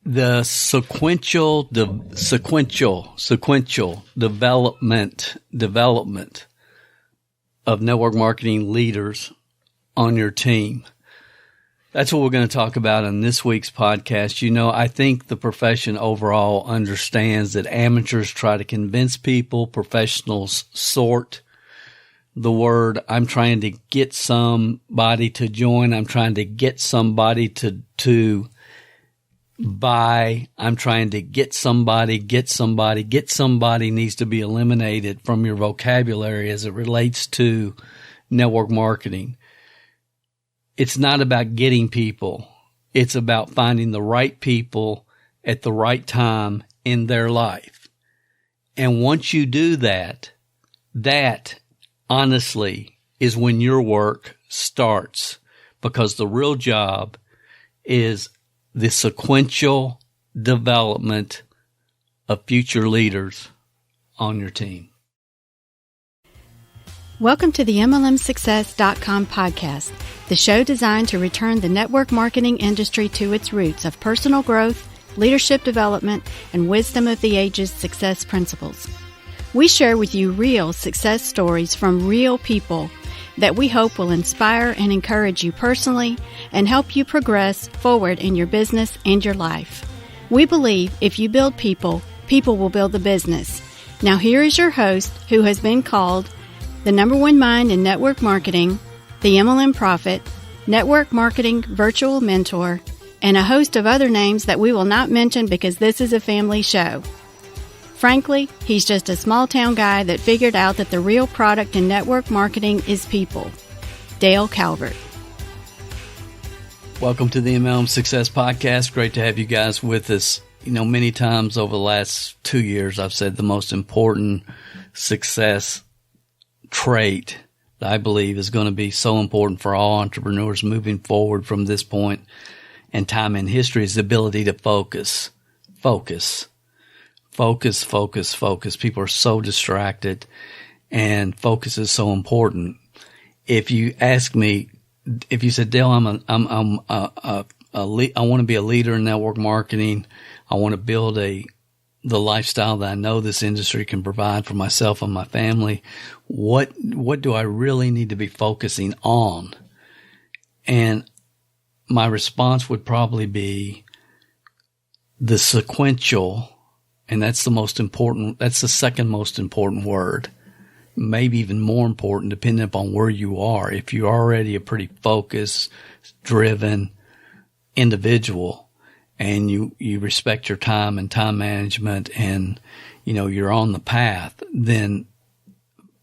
the sequential development of network marketing leaders on your team. That's what we're going to talk about in this week's podcast. You know, I think the profession overall understands that amateurs try to convince people, professionals sort the word. I'm trying to get somebody to join. I'm trying to get somebody to buy. I'm trying to get somebody needs to be eliminated from your vocabulary as it relates to network marketing. It's not about getting people. It's about finding the right people at the right time in their life. And once you do that, that honestly is when your work starts, because the real job is the sequential development of future leaders on your team. Welcome to the MLMsuccess.com podcast, the show designed to return the network marketing industry to its roots of personal growth, leadership development, and wisdom of the ages success principles. We share with you real success stories from real people that we hope will inspire and encourage you personally and help you progress forward in your business and your life. We believe if you build people, people will build the business. Now here is your host, who has been called the number one mind in network marketing, the MLM Prophet, network marketing virtual mentor, and a host of other names that we will not mention because this is a family show. Frankly, he's just a small-town guy that figured out that the real product in network marketing is people. Dale Calvert. Welcome to the MLM Success Podcast. Great to have you guys with us. You know, many times over the last 2 years, I've said the most important success trait that I believe is going to be so important for all entrepreneurs moving forward from this point in time in history is the ability to focus. Focus. People are so distracted, and focus is so important. If you ask me, if you said, Dale, I want to be a leader in network marketing. I want to build the lifestyle that I know this industry can provide for myself and my family. What do I really need to be focusing on? And my response would probably be the sequential. And that's the second most important word, maybe even more important depending upon where you are. If you're already a pretty focused, driven individual and you respect your time and time management and, you know, you're on the path, then,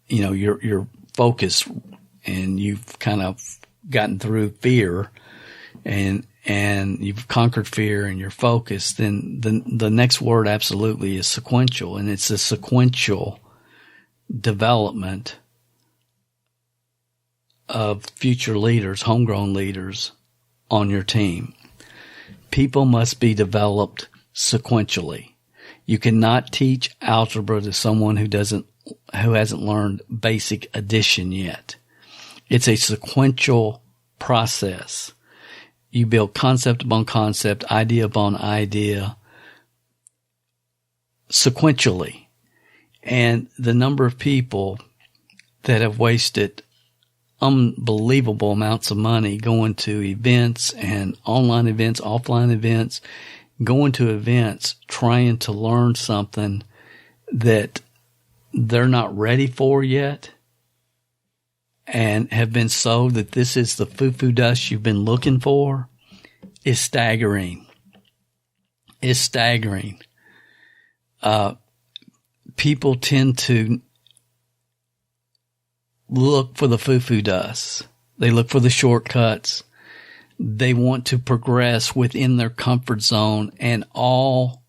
you know, you're focused and you've kind of gotten through fear and you've conquered fear and you're focused, then the next word absolutely is sequential, and it's a sequential development of future leaders, homegrown leaders on your team. People must be developed sequentially. You cannot teach algebra to someone who hasn't learned basic addition yet. It's a sequential process. You build concept upon concept, idea upon idea, sequentially. And the number of people that have wasted unbelievable amounts of money going to events and online events, offline events, going to events, trying to learn something that they're not ready for yet, and have been sold that this is the foo-foo dust you've been looking for, is staggering. People tend to look for the foo-foo dust. They look for the shortcuts. They want to progress within their comfort zone, and all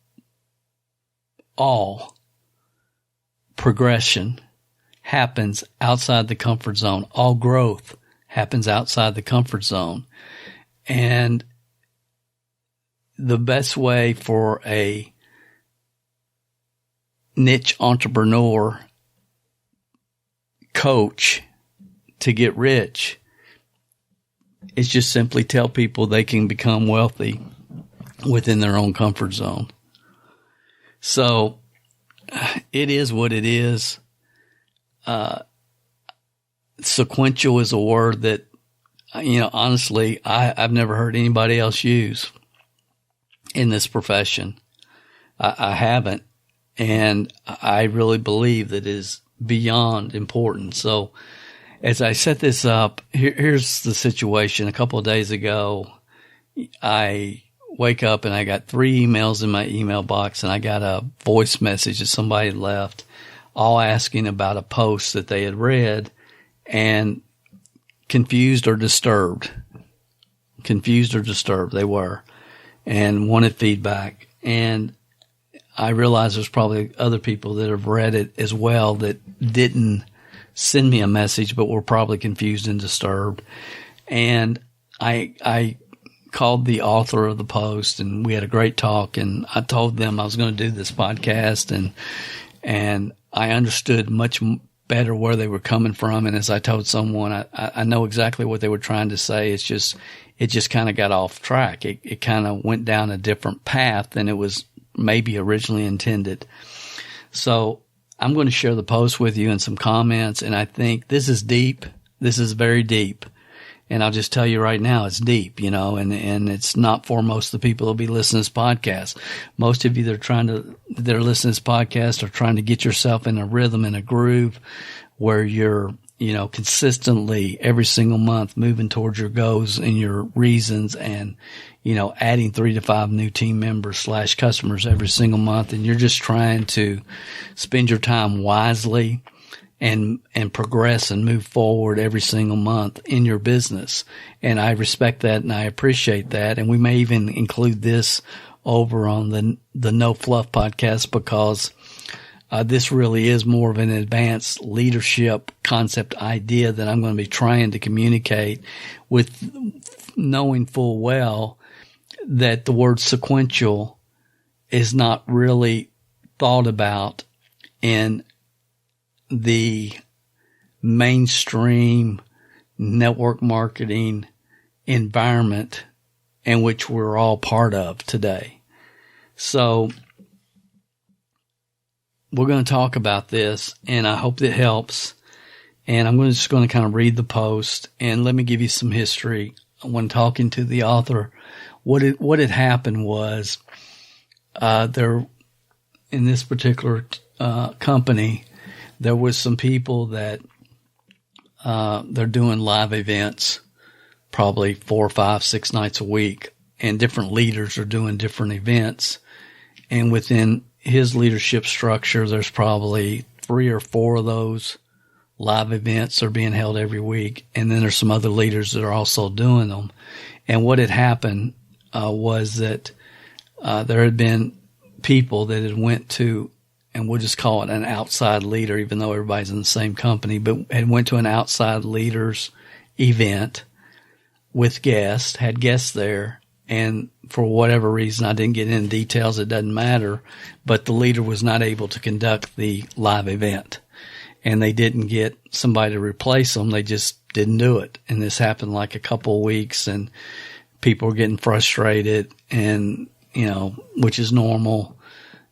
progression happens outside the comfort zone. All growth happens outside the comfort zone. And the best way for a niche entrepreneur coach to get rich is just simply tell people they can become wealthy within their own comfort zone. So it is what it is. Sequential is a word that, honestly, I've never heard anybody else use in this profession. I haven't. And I really believe that it is beyond important. So as I set this up, here's the situation. A couple of days ago, I wake up and I got 3 emails in my email box, and I got a voice message that somebody had left, all asking about a post that they had read and confused or disturbed they were, and wanted feedback. And I realized there's probably other people that have read it as well that didn't send me a message, but were probably confused and disturbed. And I called the author of the post, and we had a great talk, and I told them I was going to do this podcast, and I understood much better where they were coming from. And as I told someone, I know exactly what they were trying to say. It just kind of got off track. It kind of went down a different path than it was maybe originally intended. So I'm going to share the post with you and some comments. And I think this is deep. This is very deep. And I'll just tell you right now, it's deep, and it's not for most of the people that'll be listening to this podcast. Most of you that are listening to this podcast are trying to get yourself in a rhythm and a groove where you're, consistently every single month moving towards your goals and your reasons, and, adding 3 to 5 new team members / customers every single month. And you're just trying to spend your time wisely and progress and move forward every single month in your business. And I respect that and I appreciate that. And we may even include this over on the No Fluff podcast, because this really is more of an advanced leadership concept idea that I'm going to be trying to communicate, with knowing full well that the word sequential is not really thought about in the mainstream network marketing environment in which we're all part of today. So we're going to talk about this, and I hope it helps. And I'm just going to kind of read the post, and let me give you some history. When talking to the author, what had happened was, there, in this particular company, there was some people that they're doing live events, probably 4, 5, 6 nights a week, and different leaders are doing different events. And within his leadership structure, there's probably 3 or 4 of those live events are being held every week. And then there's some other leaders that are also doing them. And what had happened was that there had been people that had went to, and we'll just call it an outside leader, even though everybody's in the same company, but had went to an outside leaders event with guests, had guests there. And for whatever reason, I didn't get into details. It doesn't matter, but the leader was not able to conduct the live event, and they didn't get somebody to replace them. They just didn't do it. And this happened like a couple of weeks, and people were getting frustrated, and, which is normal.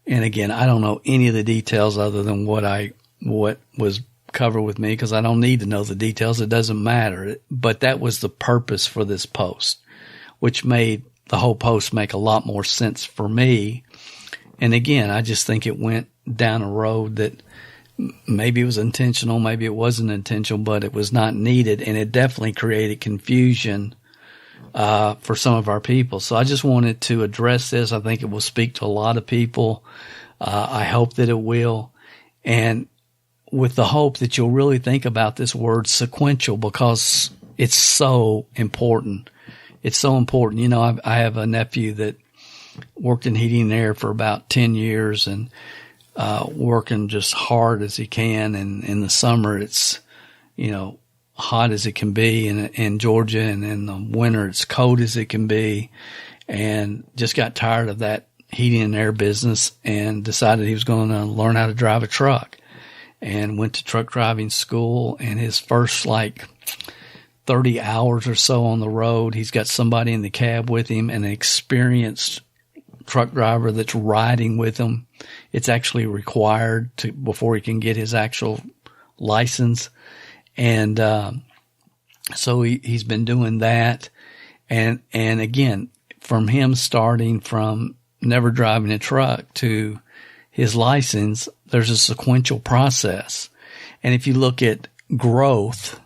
And again, I don't know any of the details other than what was covered with me, because I don't need to know the details. It doesn't matter. But that was the purpose for this post, which made the whole post make a lot more sense for me. And again, I just think it went down a road that maybe it was intentional, maybe it wasn't intentional, but it was not needed. And it definitely created confusion for some of our people. So I just wanted to address this. I think it will speak to a lot of people. I hope that it will. And with the hope that you'll really think about this word sequential, because it's so important. It's so important. I have a nephew that worked in heating and air for about 10 years and working just hard as he can. And in the summer, it's, hot as it can be in Georgia, and in the winter it's cold as it can be, and just got tired of that heating and air business and decided he was going to learn how to drive a truck, and went to truck driving school. And his first 30 hours or so on the road, he's got somebody in the cab with him, an experienced truck driver that's riding with him. It's actually required before he can get his actual license. And, so he's been doing that. And again, from him starting from never driving a truck to his license, there's a sequential process. And if you look at growth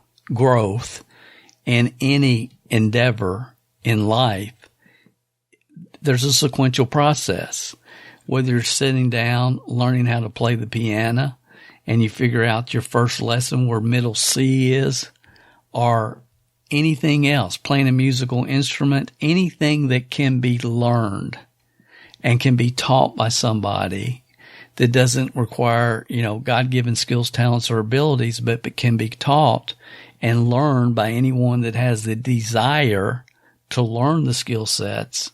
in any endeavor in life, there's a sequential process. Whether you're sitting down, learning how to play the piano, and you figure out your first lesson where middle C is, or anything else, playing a musical instrument, anything that can be learned and can be taught by somebody that doesn't require, God-given skills, talents, or abilities, but can be taught and learned by anyone that has the desire to learn the skill sets.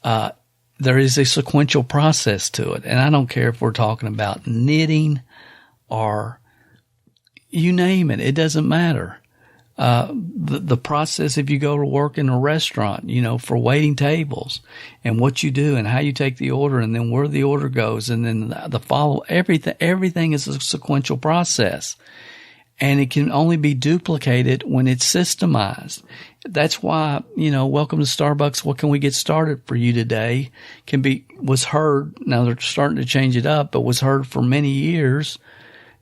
There is a sequential process to it. And I don't care if we're talking about knitting or you name it. It doesn't matter. The process, if you go to work in a restaurant, for waiting tables and what you do and how you take the order and then where the order goes and then everything is a sequential process. And it can only be duplicated when it's systemized. That's why, welcome to Starbucks. What can we get started for you today? Was heard. Now they're starting to change it up, but was heard for many years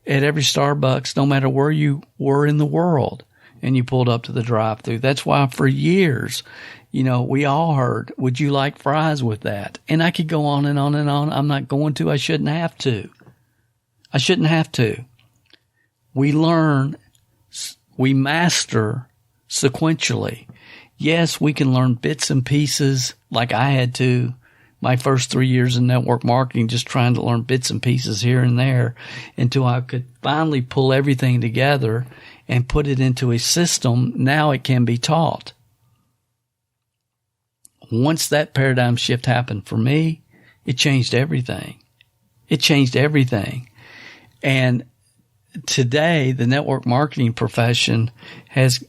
at every Starbucks, no matter where you were in the world and you pulled up to the drive-thru. That's why for years, we all heard, would you like fries with that? And I could go on and on and on. I'm not going to. I shouldn't have to. We learn, we master sequentially. Yes, we can learn bits and pieces like I had to my first 3 years in network marketing, just trying to learn bits and pieces here and there until I could finally pull everything together and put it into a system. Now it can be taught. Once that paradigm shift happened for me, it changed everything. And today, the network marketing profession has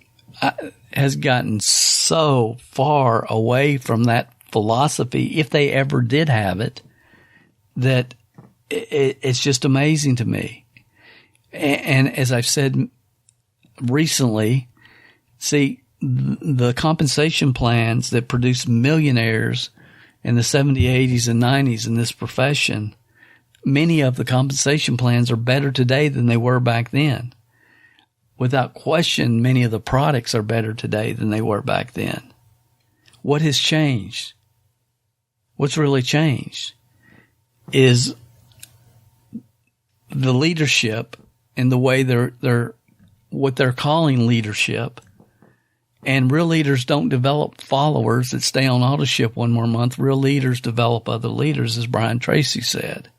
gotten so far away from that philosophy, if they ever did have it, that it's just amazing to me. And as I've said recently, see, the compensation plans that produce millionaires in the 70s, 80s, and 90s in this profession, many of the compensation plans are better today than they were back then. Without question, many of the products are better today than they were back then. What has changed? What's really changed is the leadership and the way what they're calling leadership. And real leaders don't develop followers that stay on auto ship one more month. Real leaders develop other leaders, as Brian Tracy said.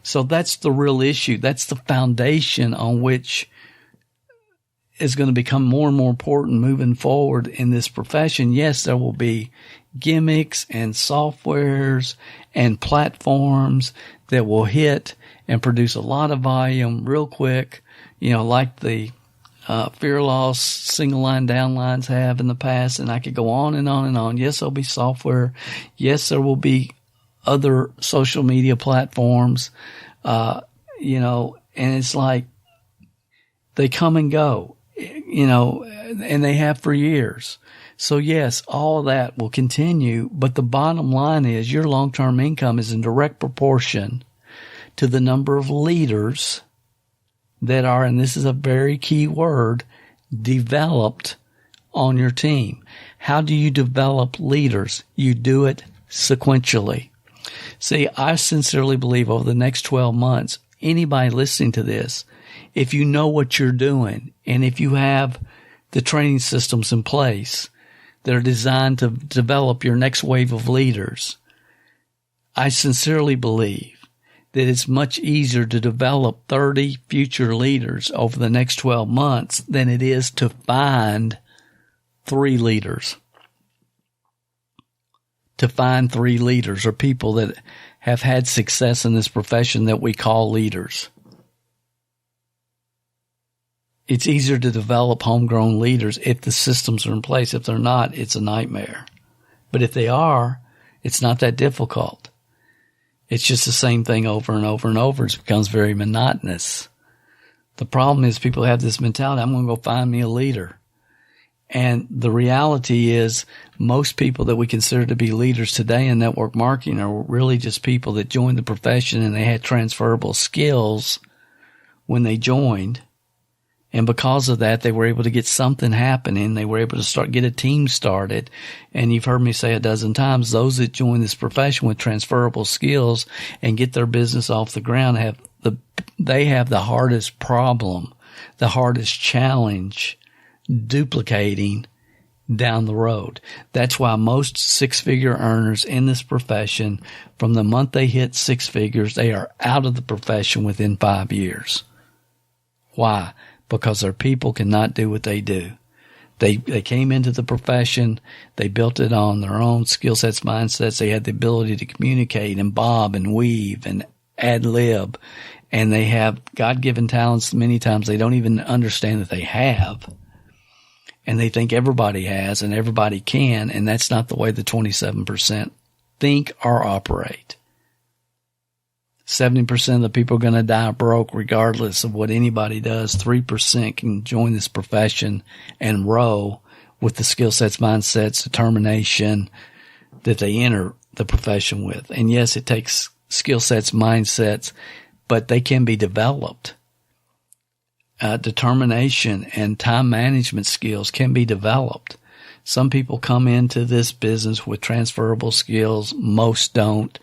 So that's the real issue. That's the foundation on which is going to become more and more important moving forward in this profession. Yes, there will be gimmicks and softwares and platforms that will hit and produce a lot of volume real quick, like the fear loss single line downlines have in the past. And I could go on and on and on. Yes, there'll be software. Yes, there will be other social media platforms, and it's like they come and go, and they have for years. So yes, all of that will continue, but the bottom line is your long-term income is in direct proportion to the number of leaders that are, and this is a very key word, developed on your team. How do you develop leaders? You do it sequentially. See, I sincerely believe over the next 12 months, anybody listening to this, if you know what you're doing and if you have the training systems in place that are designed to develop your next wave of leaders, I sincerely believe that it's much easier to develop 30 future leaders over the next 12 months than it is to find 3 leaders. To find 3 leaders or people that have had success in this profession that we call leaders. It's easier to develop homegrown leaders if the systems are in place. If they're not, it's a nightmare. But if they are, It's not that difficult. It's just the same thing over and over and over. It becomes very monotonous. The problem is people have this mentality, I'm going to go find me a leader. And the reality is most people that we consider to be leaders today in network marketing are really just people that joined the profession and they had transferable skills when they joined. And because of that, they were able to get something happening. They were able to get a team started. And you've heard me say a dozen times, those that join this profession with transferable skills and get their business off the ground they have the hardest problem, the hardest challenge duplicating down the road. That's why most six-figure earners in this profession, from the month they hit six figures, they are out of the profession within 5 years. Why? Because their people cannot do what they do. They came into the profession, they built it on their own skill sets, mindsets. They had the ability to communicate and bob and weave and ad lib, and they have God-given talents many times they don't even understand that they have. And they think everybody has and everybody can, and that's not the way the 27% think or operate. 70% of the people are going to die broke regardless of what anybody does. 3% can join this profession and row with the skill sets, mindsets, determination that they enter the profession with. And yes, it takes skill sets, mindsets, but they can be developed. Determination and time management skills can be developed. Some people come into this business with transferable skills. Most don't.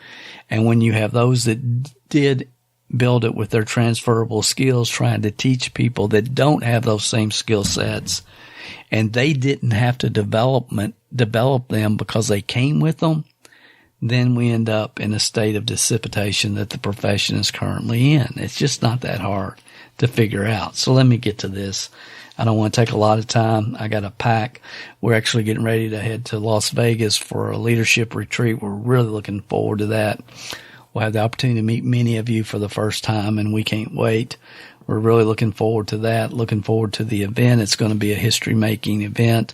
And when you have those that did build it with their transferable skills, trying to teach people that don't have those same skill sets, and they didn't have to develop them because they came with them, then we end up in a state of dissipation that the profession is currently in. It's just not that hard to figure out. So let me get to this. I don't want to take a lot of time. I got a pack. We're actually getting ready to head to Las Vegas for a leadership retreat. We're really looking forward to that. We'll have the opportunity to meet many of you for the first time, and we can't wait. We're really looking forward to that, looking forward to the event. It's going to be a history-making event,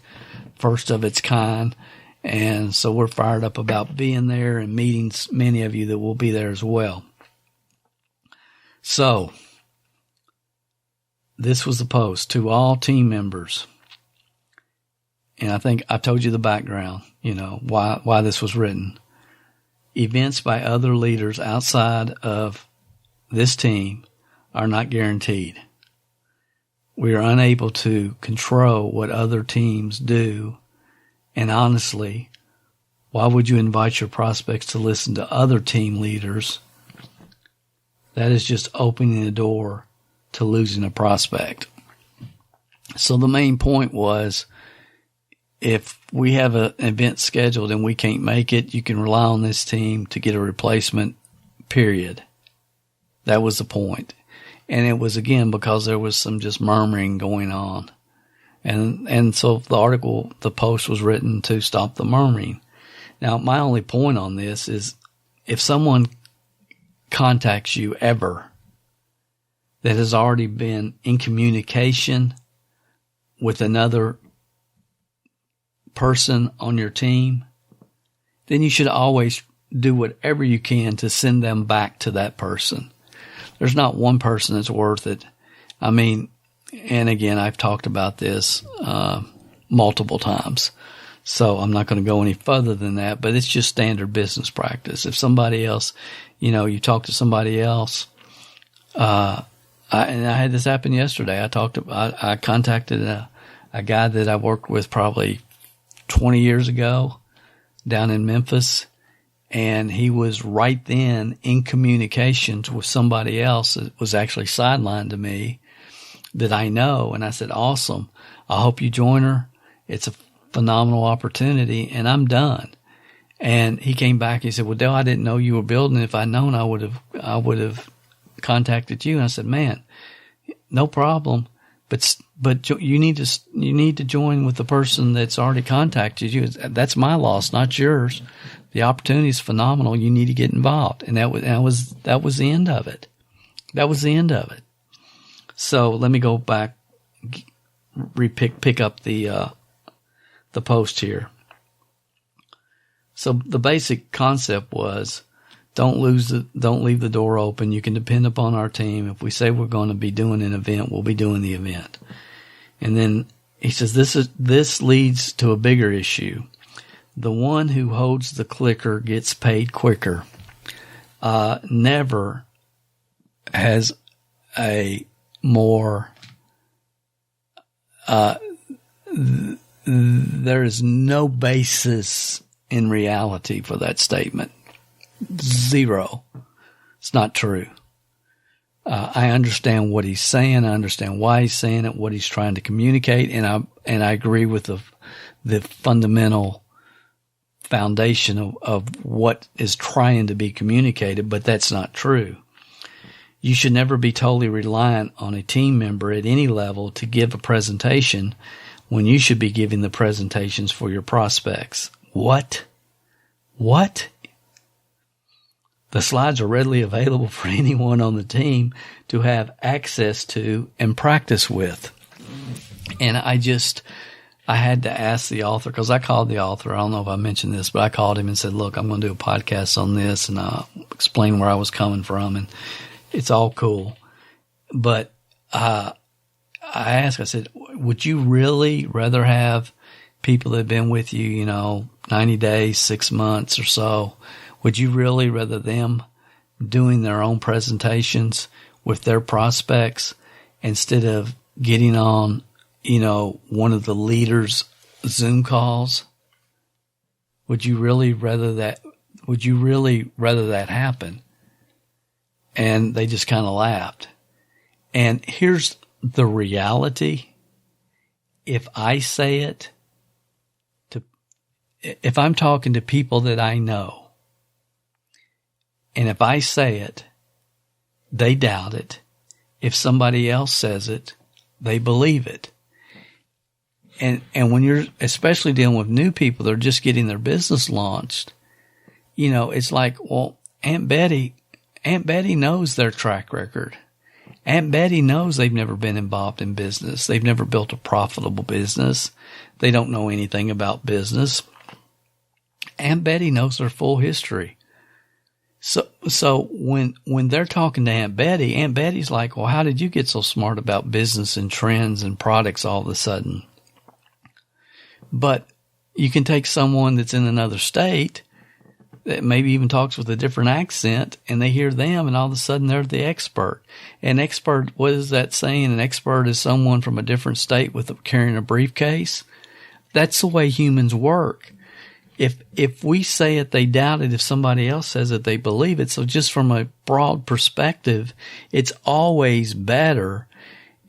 first of its kind. And so we're fired up about being there and meeting many of you that will be there as well. So, this was the post to all team members. And I think I told you the background, why this was written. Events by other leaders outside of this team are not guaranteed. We are unable to control what other teams do. And honestly, why would you invite your prospects to listen to other team leaders? That is just opening the door to losing a prospect. So the main point was, if we have an event scheduled and we can't make it, you can rely on this team to get a replacement, period. That was the point. And it was, again, because there was some just murmuring going on. And so the post was written to stop the murmuring. Now, my only point on this is, if someone contacts you ever that has already been in communication with another person on your team, then you should always do whatever you can to send them back to that person. There's not one person that's worth it. I mean, and again, I've talked about this multiple times, so I'm not going to go any further than that, but it's just standard business practice. If somebody else, you talk to somebody else, and I had this happen yesterday. I contacted a guy that I worked with probably 20 years ago down in Memphis, and he was right then in communications with somebody else that was actually sidelined to me that I know. And I said, awesome. I hope you join her. It's a phenomenal opportunity, and I'm done. And he came back. He said, well, Dale, I didn't know you were building. If I'd known, I would have contacted you. And I said, man, no problem. But you need to join with the person that's already contacted you. That's my loss, not yours. The opportunity is phenomenal. You need to get involved. And that was the end of it. That was the end of it. So let me go back, pick up the post here. So the basic concept was don't leave the door open. You can depend upon our team. If we say we're going to be doing an event, we'll be doing the event. And then he says this leads to a bigger issue. The one who holds the clicker gets paid quicker. Never has a more there is no basis in reality for that statement. Zero. It's not true. I understand what he's saying. I understand why he's saying it, what he's trying to communicate, and I agree with the fundamental foundation of what is trying to be communicated, but that's not true. You should never be totally reliant on a team member at any level to give a presentation when you should be giving the presentations for your prospects. What? The slides are readily available for anyone on the team to have access to and practice with. And I had to ask the author, because I called the author. I don't know if I mentioned this, but I called him and said, look, I'm going to do a podcast on this, and explain where I was coming from, and it's all cool. But I asked, I said, would you really rather have people that have been with you, 90 days, 6 months or so, would you really rather them doing their own presentations with their prospects instead of getting on, one of the leaders' Zoom calls? Would you really rather that happen? And they just kind of laughed. And here's the reality. If I say it if I'm talking to people that I know, and if I say it, they doubt it. If somebody else says it, they believe it. And when you're especially dealing with new people that are just getting their business launched, it's like, well, Aunt Betty knows their track record. Aunt Betty knows they've never been involved in business. They've never built a profitable business. They don't know anything about business. Aunt Betty knows their full history. So when they're talking to Aunt Betty's like, well, how did you get so smart about business and trends and products all of a sudden? But you can take someone that's in another state that maybe even talks with a different accent, and they hear them, and all of a sudden they're the expert. An expert, what is that saying? An expert is someone from a different state carrying a briefcase. That's the way humans work. If we say it, they doubt it. If somebody else says it, they believe it. So just from a broad perspective, it's always better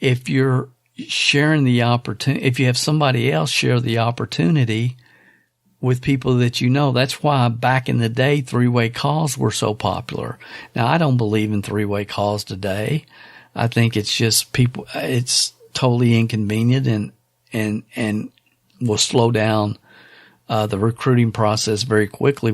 if you're sharing the opportunity, if you have somebody else share the opportunity with people that you know. That's why back in the day, three-way calls were so popular. Now, I don't believe in three-way calls today. I think it's just it's totally inconvenient and will slow down the recruiting process very quickly,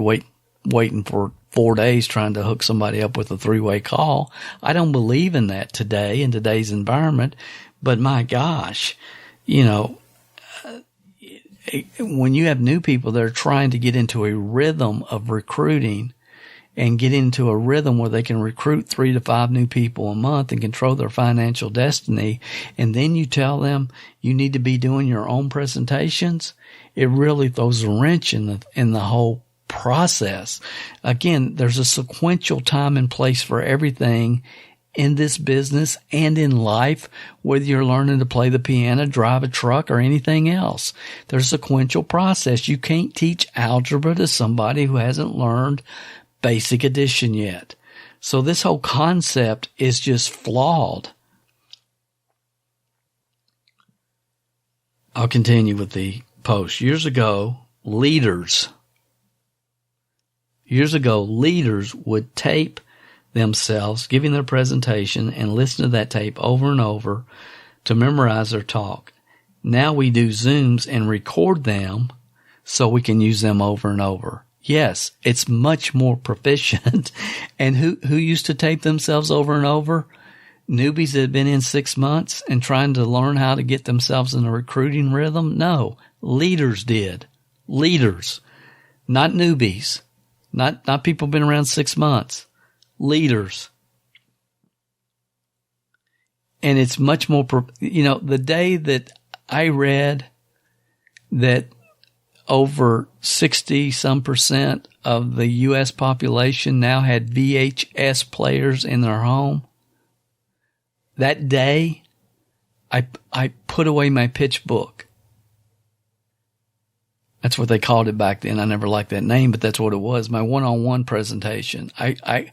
waiting for 4 days trying to hook somebody up with a three-way call. I don't believe in that today, in today's environment. But my gosh, when you have new people that are trying to get into a rhythm of recruiting and get into a rhythm where they can recruit 3 to 5 new people a month and control their financial destiny, and then you tell them you need to be doing your own presentations, it really throws a wrench in the whole process. Again, there's a sequential time and place for everything in this business and in life, whether you're learning to play the piano, drive a truck, or anything else. There's a sequential process. You can't teach algebra to somebody who hasn't learned basic addition yet. So this whole concept is just flawed. I'll continue with the post. Years ago, leaders would tape themselves giving their presentation and listen to that tape over and over to memorize their talk. Now we do Zooms and record them so we can use them over and over. Yes, it's much more proficient. And who used to tape themselves over and over? Newbies that had been in 6 months and trying to learn how to get themselves in a recruiting rhythm? No, leaders did. Leaders. not newbies, not people been around 6 months, leaders. And it's much more, the day that I read that over 60% of the U.S. population now had VHS players in their home, that day I put away my pitch book. That's what they called it back then. I never liked that name, but that's what it was. My one-on-one presentation. I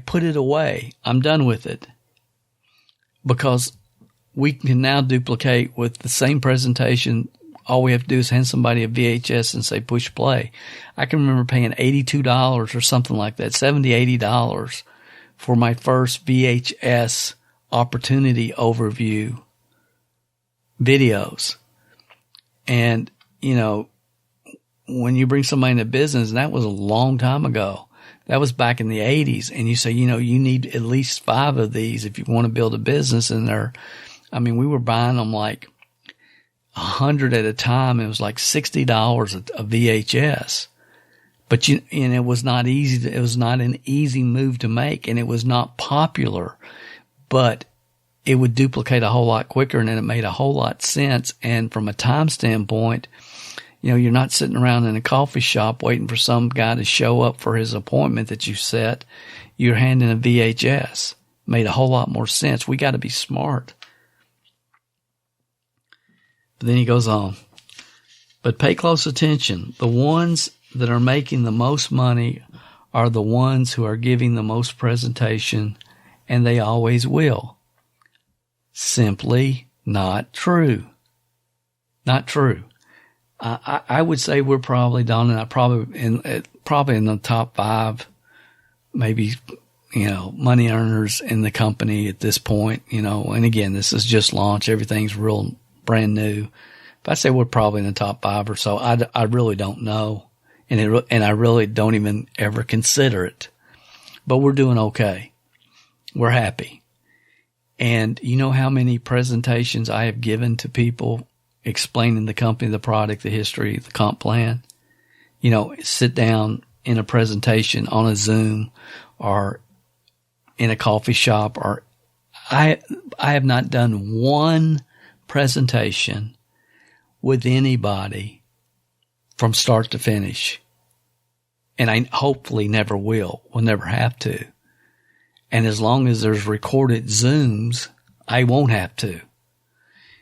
put it away. I'm done with it because we can now duplicate with the same presentation. All we have to do is hand somebody a VHS and say push play. I can remember paying $82 or something like that, $70, $80 for my first VHS opportunity overview videos. And when you bring somebody into business, and that was a long time ago, that was back in the 80s, and you say, you need at least 5 of these if you want to build a business. And we were buying them like 100 at a time. It was like $60 a VHS. But and it was not easy. It was not an easy move to make, and it was not popular, but it would duplicate a whole lot quicker, and then it made a whole lot sense. And from a time standpoint, you're not sitting around in a coffee shop waiting for some guy to show up for his appointment that you set. You're handing a VHS. Made a whole lot more sense. We got to be smart. But then he goes on. But pay close attention. The ones that are making the most money are the ones who are giving the most presentation, and they always will. Simply not true. Not true. I would say we're probably, Don and I, probably in the top 5, maybe, money earners in the company at this point, and again, this is just launch. Everything's real brand new. But I say we're probably in the top 5 or so. I really don't know. And I really don't even ever consider it, but we're doing okay. We're happy. And you know how many presentations I have given to people explaining the company, the product, the history, the comp plan? Sit down in a presentation on a Zoom or in a coffee shop, or I have not done one presentation with anybody from start to finish. And I hopefully never will. We'll never have to. And as long as there's recorded Zooms, I won't have to.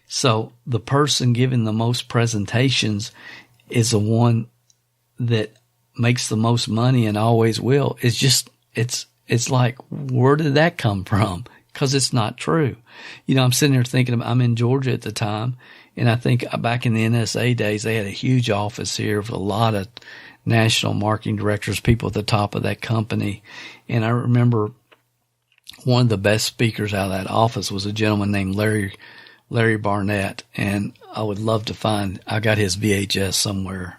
So the person giving the most presentations is the one that makes the most money and always will. It's like, where did that come from? Because it's not true. I'm sitting there thinking, I'm in Georgia at the time, and I think back in the NSA days, they had a huge office here with a lot of national marketing directors, people at the top of that company. And I remember one of the best speakers out of that office was a gentleman named Larry Barnett, and I would love to I got his VHS somewhere,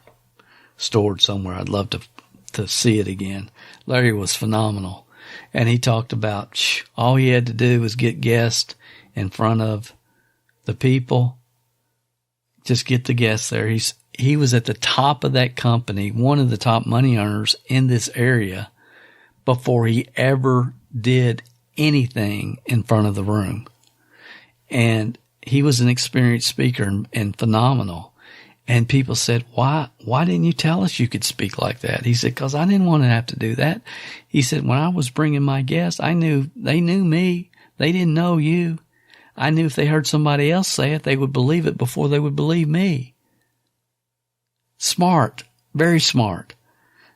stored somewhere. I'd love to see it again. Larry was phenomenal. And he talked about all he had to do was get guests in front of the people. Just get the guests there. He was at the top of that company, one of the top money earners in this area, before he ever did anything in front of the room. And he was an experienced speaker and phenomenal. And people said, why didn't you tell us you could speak like that? He said, because I didn't want to have to do that. He said, when I was bringing my guests, they knew me. They didn't know you. I knew if they heard somebody else say it, they would believe it before they would believe me. Smart, very smart.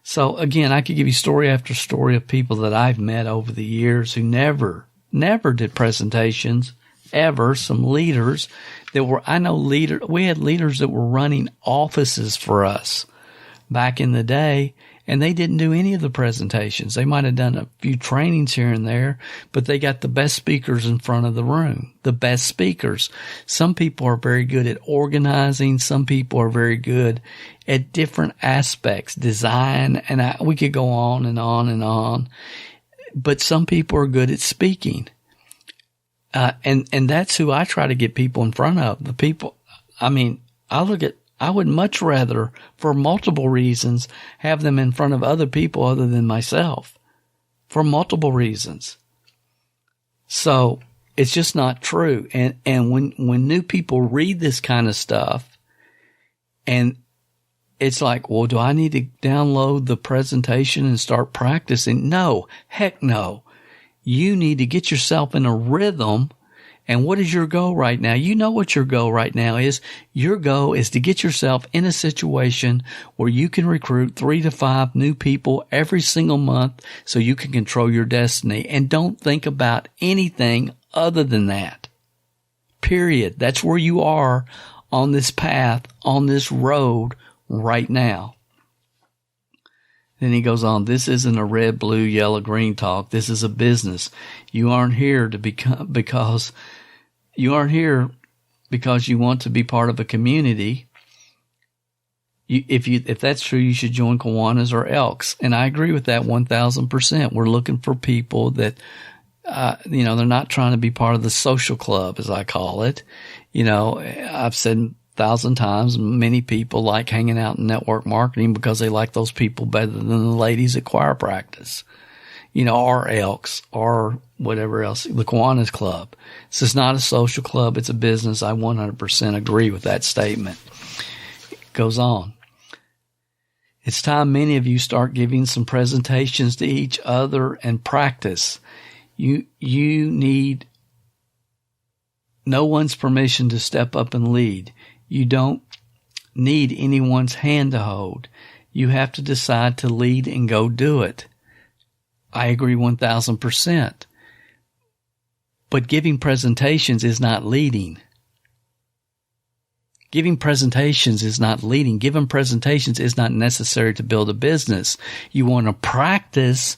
So again, I could give you story after story of people that I've met over the years who never did presentations ever. Some leaders that were, we had leaders that were running offices for us back in the day, and they didn't do any of the presentations. They might have done a few trainings here and there, but they got the best speakers in front of the room, the best speakers. Some people are very good at organizing. Some people are very good at different aspects, design, and we could go on and on and on. But some people are good at speaking. And that's who I try to get people in front of. The people, I look at I would much rather, for multiple reasons, have them in front of other people other than myself. For multiple reasons. So it's just not true. And when new people read this kind of stuff, and it's like, well, do I need to download the presentation and start practicing? No, heck no. You need to get yourself in a rhythm. And what is your goal right now? You know what your goal right now is. Your goal is to get yourself in a situation where you can recruit 3 to 5 new people every single month so you can control your destiny. And don't think about anything other than that. Period. That's where you are on this path, on this road right now. Then he goes on, this isn't a red, blue, yellow, green talk. This is a business. You aren't here to because you want to be part of a community. If that's true, you should join Kiwanis or Elks. And I agree with that 1,000%. We're looking for people that, they're not trying to be part of the social club, as I call it. I've said 1,000 times, many people like hanging out in network marketing because they like those people better than the ladies at choir practice, or Elks or whatever else, the Kiwanis Club. This is not a social club. It's a business. I 100% agree with that statement. It goes on. It's time many of you start giving some presentations to each other and practice. You need no one's permission to step up and lead. You don't need anyone's hand to hold. You have to decide to lead and go do it. I agree 1,000%. But giving presentations is not leading. Giving presentations is not leading. Giving presentations is not necessary to build a business. You want to practice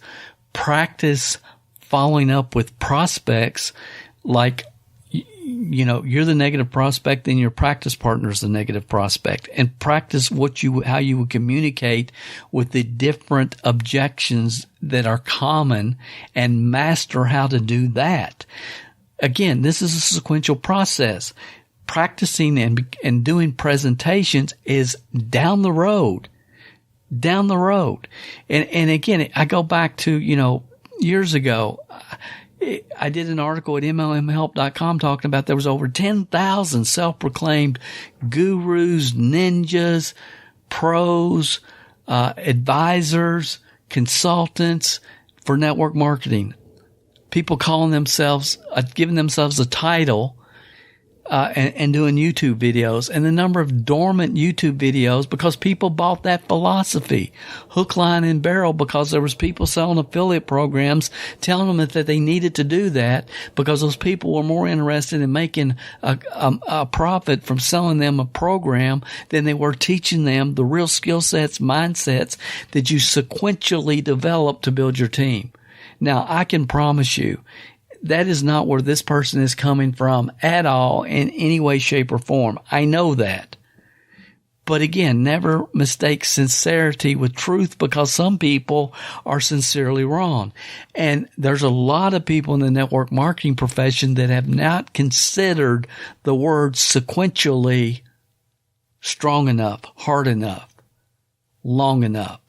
following up with prospects like, you're the negative prospect and your practice partner is the negative prospect, and practice how you would communicate with the different objections that are common and master how to do that. Again, this is a sequential process. Practicing and doing presentations is down the road. And again, I go back to, years ago, I did an article at MLMhelp.com talking about there was over 10,000 self-proclaimed gurus, ninjas, pros, advisors, consultants for network marketing. People calling themselves, giving themselves a title, and doing YouTube videos, and the number of dormant YouTube videos because people bought that philosophy, hook, line, and barrel, because there was people selling affiliate programs telling them that they needed to do that because those people were more interested in making a profit from selling them a program than they were teaching them the real skill sets, mindsets that you sequentially develop to build your team. Now, I can promise you, that is not where this person is coming from at all in any way, shape, or form. I know that. But again, never mistake sincerity with truth, because some people are sincerely wrong. And there's a lot of people in the network marketing profession that have not considered the word sequentially strong enough, hard enough, long enough.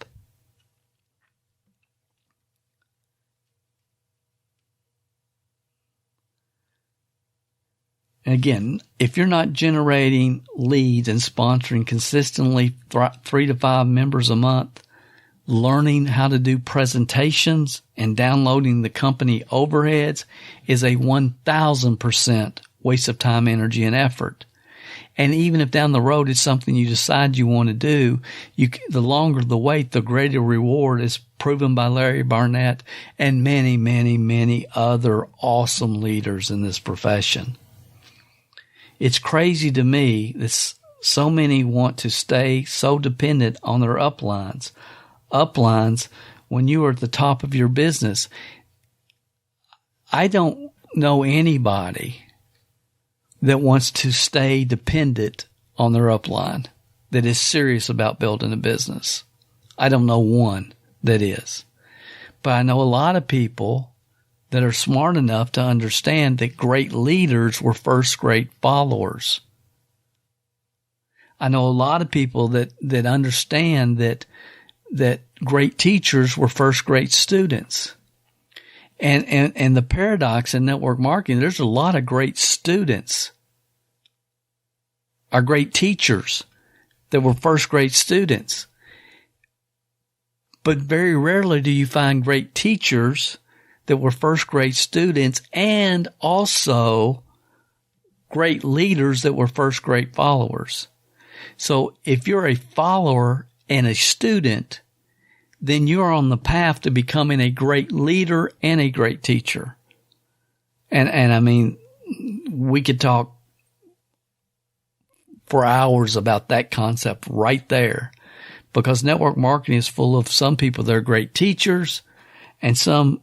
Again, if you're not generating leads and sponsoring consistently 3 to 5 members a month, learning how to do presentations and downloading the company overheads is a 1,000% waste of time, energy, and effort. And even if down the road it's something you decide you want to do, the longer the wait, the greater reward, is proven by Larry Barnett and many, many, many other awesome leaders in this profession. It's crazy to me that so many want to stay so dependent on their uplines. Uplines when you are at the top of your business. I don't know anybody that wants to stay dependent on their upline that is serious about building a business. I don't know one that is. But I know a lot of people that are smart enough to understand that great leaders were first great followers. I know a lot of people that understand that great teachers were first grade students. And the paradox in network marketing, there's a lot of great students, are great teachers that were first grade students. But very rarely do you find great teachers that were first grade students and also great leaders that were first grade followers. So if you're a follower and a student, then you're on the path to becoming a great leader and a great teacher. And I mean, we could talk for hours about that concept right there, because network marketing is full of some people that are great teachers and some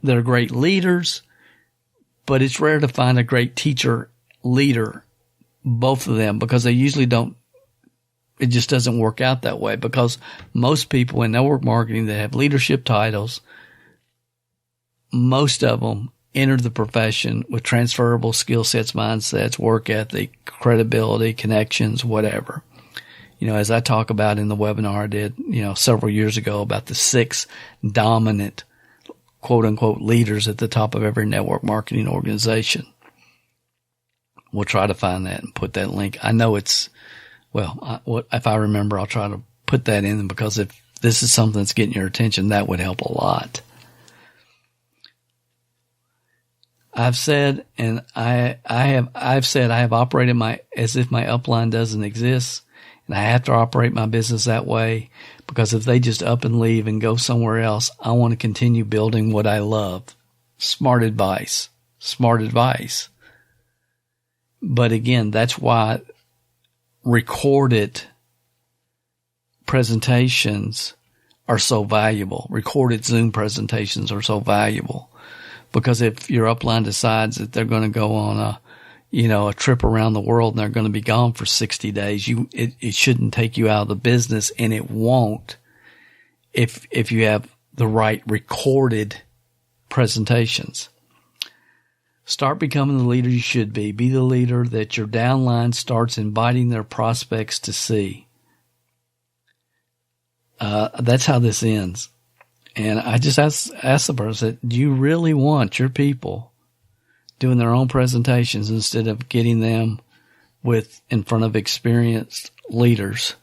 that are great leaders, but it's rare to find a great teacher leader, both of them, because they usually don't. It just doesn't work out that way, because most people in network marketing that have leadership titles, most of them entered the profession with transferable skill sets, mindsets, work ethic, credibility, connections, whatever. As I talk about in the webinar I did, several years ago about the 6 dominant quote unquote leaders at the top of every network marketing organization. We'll try to find that and put that link. I know if I remember, I'll try to put that in, because if this is something that's getting your attention, that would help a lot. I've said, and I've said I have operated as if my upline doesn't exist, and I have to operate my business that way, because if they just up and leave and go somewhere else, I want to continue building what I love. Smart advice. But again, that's why recorded presentations are so valuable. Recorded Zoom presentations are so valuable, because if your upline decides that they're going to go on a trip around the world and they're going to be gone for 60 days, it shouldn't take you out of the business, and it won't if you have the right recorded presentations. Start becoming the leader you should be. Be the leader that your downline starts inviting their prospects to see. That's how this ends. And I just asked the person, do you really want your people doing their own presentations instead of getting them in front of experienced leaders?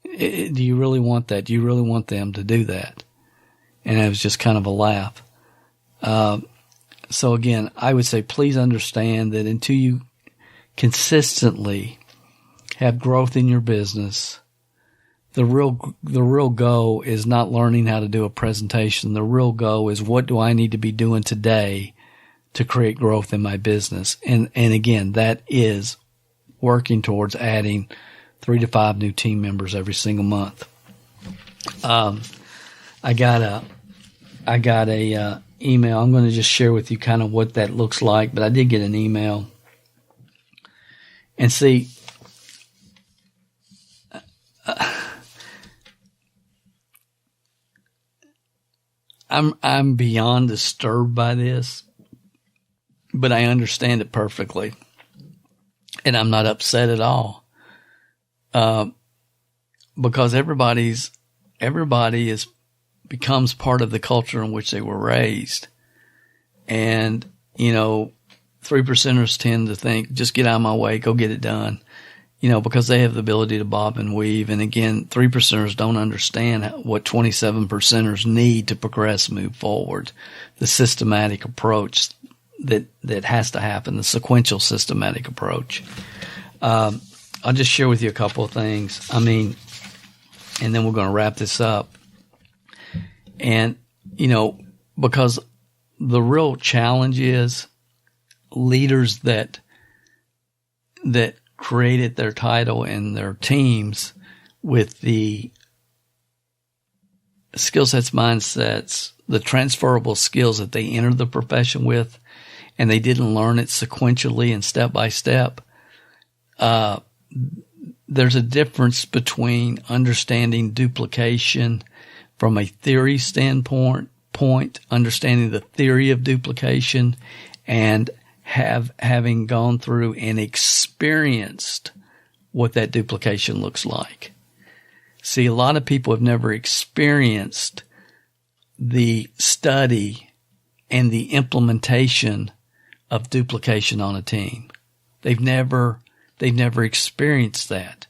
Do you really want that? Do you really want them to do that? And it was just kind of a laugh. So again, I would say, please understand that until you consistently have growth in your business, the real goal is not learning how to do a presentation. The real goal is, what do I need to be doing today to create growth in my business? And again, that is working towards adding 3 to 5 new team members every single month. I got a email. I'm going to just share with you kind of what that looks like, but I did get an email. And see, I'm beyond disturbed by this, but I understand it perfectly, and I'm not upset at all, because everybody becomes part of the culture in which they were raised, and 3%ers tend to think, just get out of my way, go get it done. Because they have the ability to bob and weave. And again, 3%ers don't understand what 27%ers need to progress, move forward. The systematic approach that has to happen, the sequential systematic approach. I'll just share with you a couple of things. And then we're going to wrap this up. And, because the real challenge is leaders that created their title and their teams with the skill sets, mindsets, the transferable skills that they entered the profession with, and they didn't learn it sequentially and step by step. There's a difference between understanding duplication from a theory standpoint, understanding the theory of duplication, and having gone through and experienced what that duplication looks like. See, a lot of people have never experienced the study and the implementation of duplication on a team. They've never experienced that.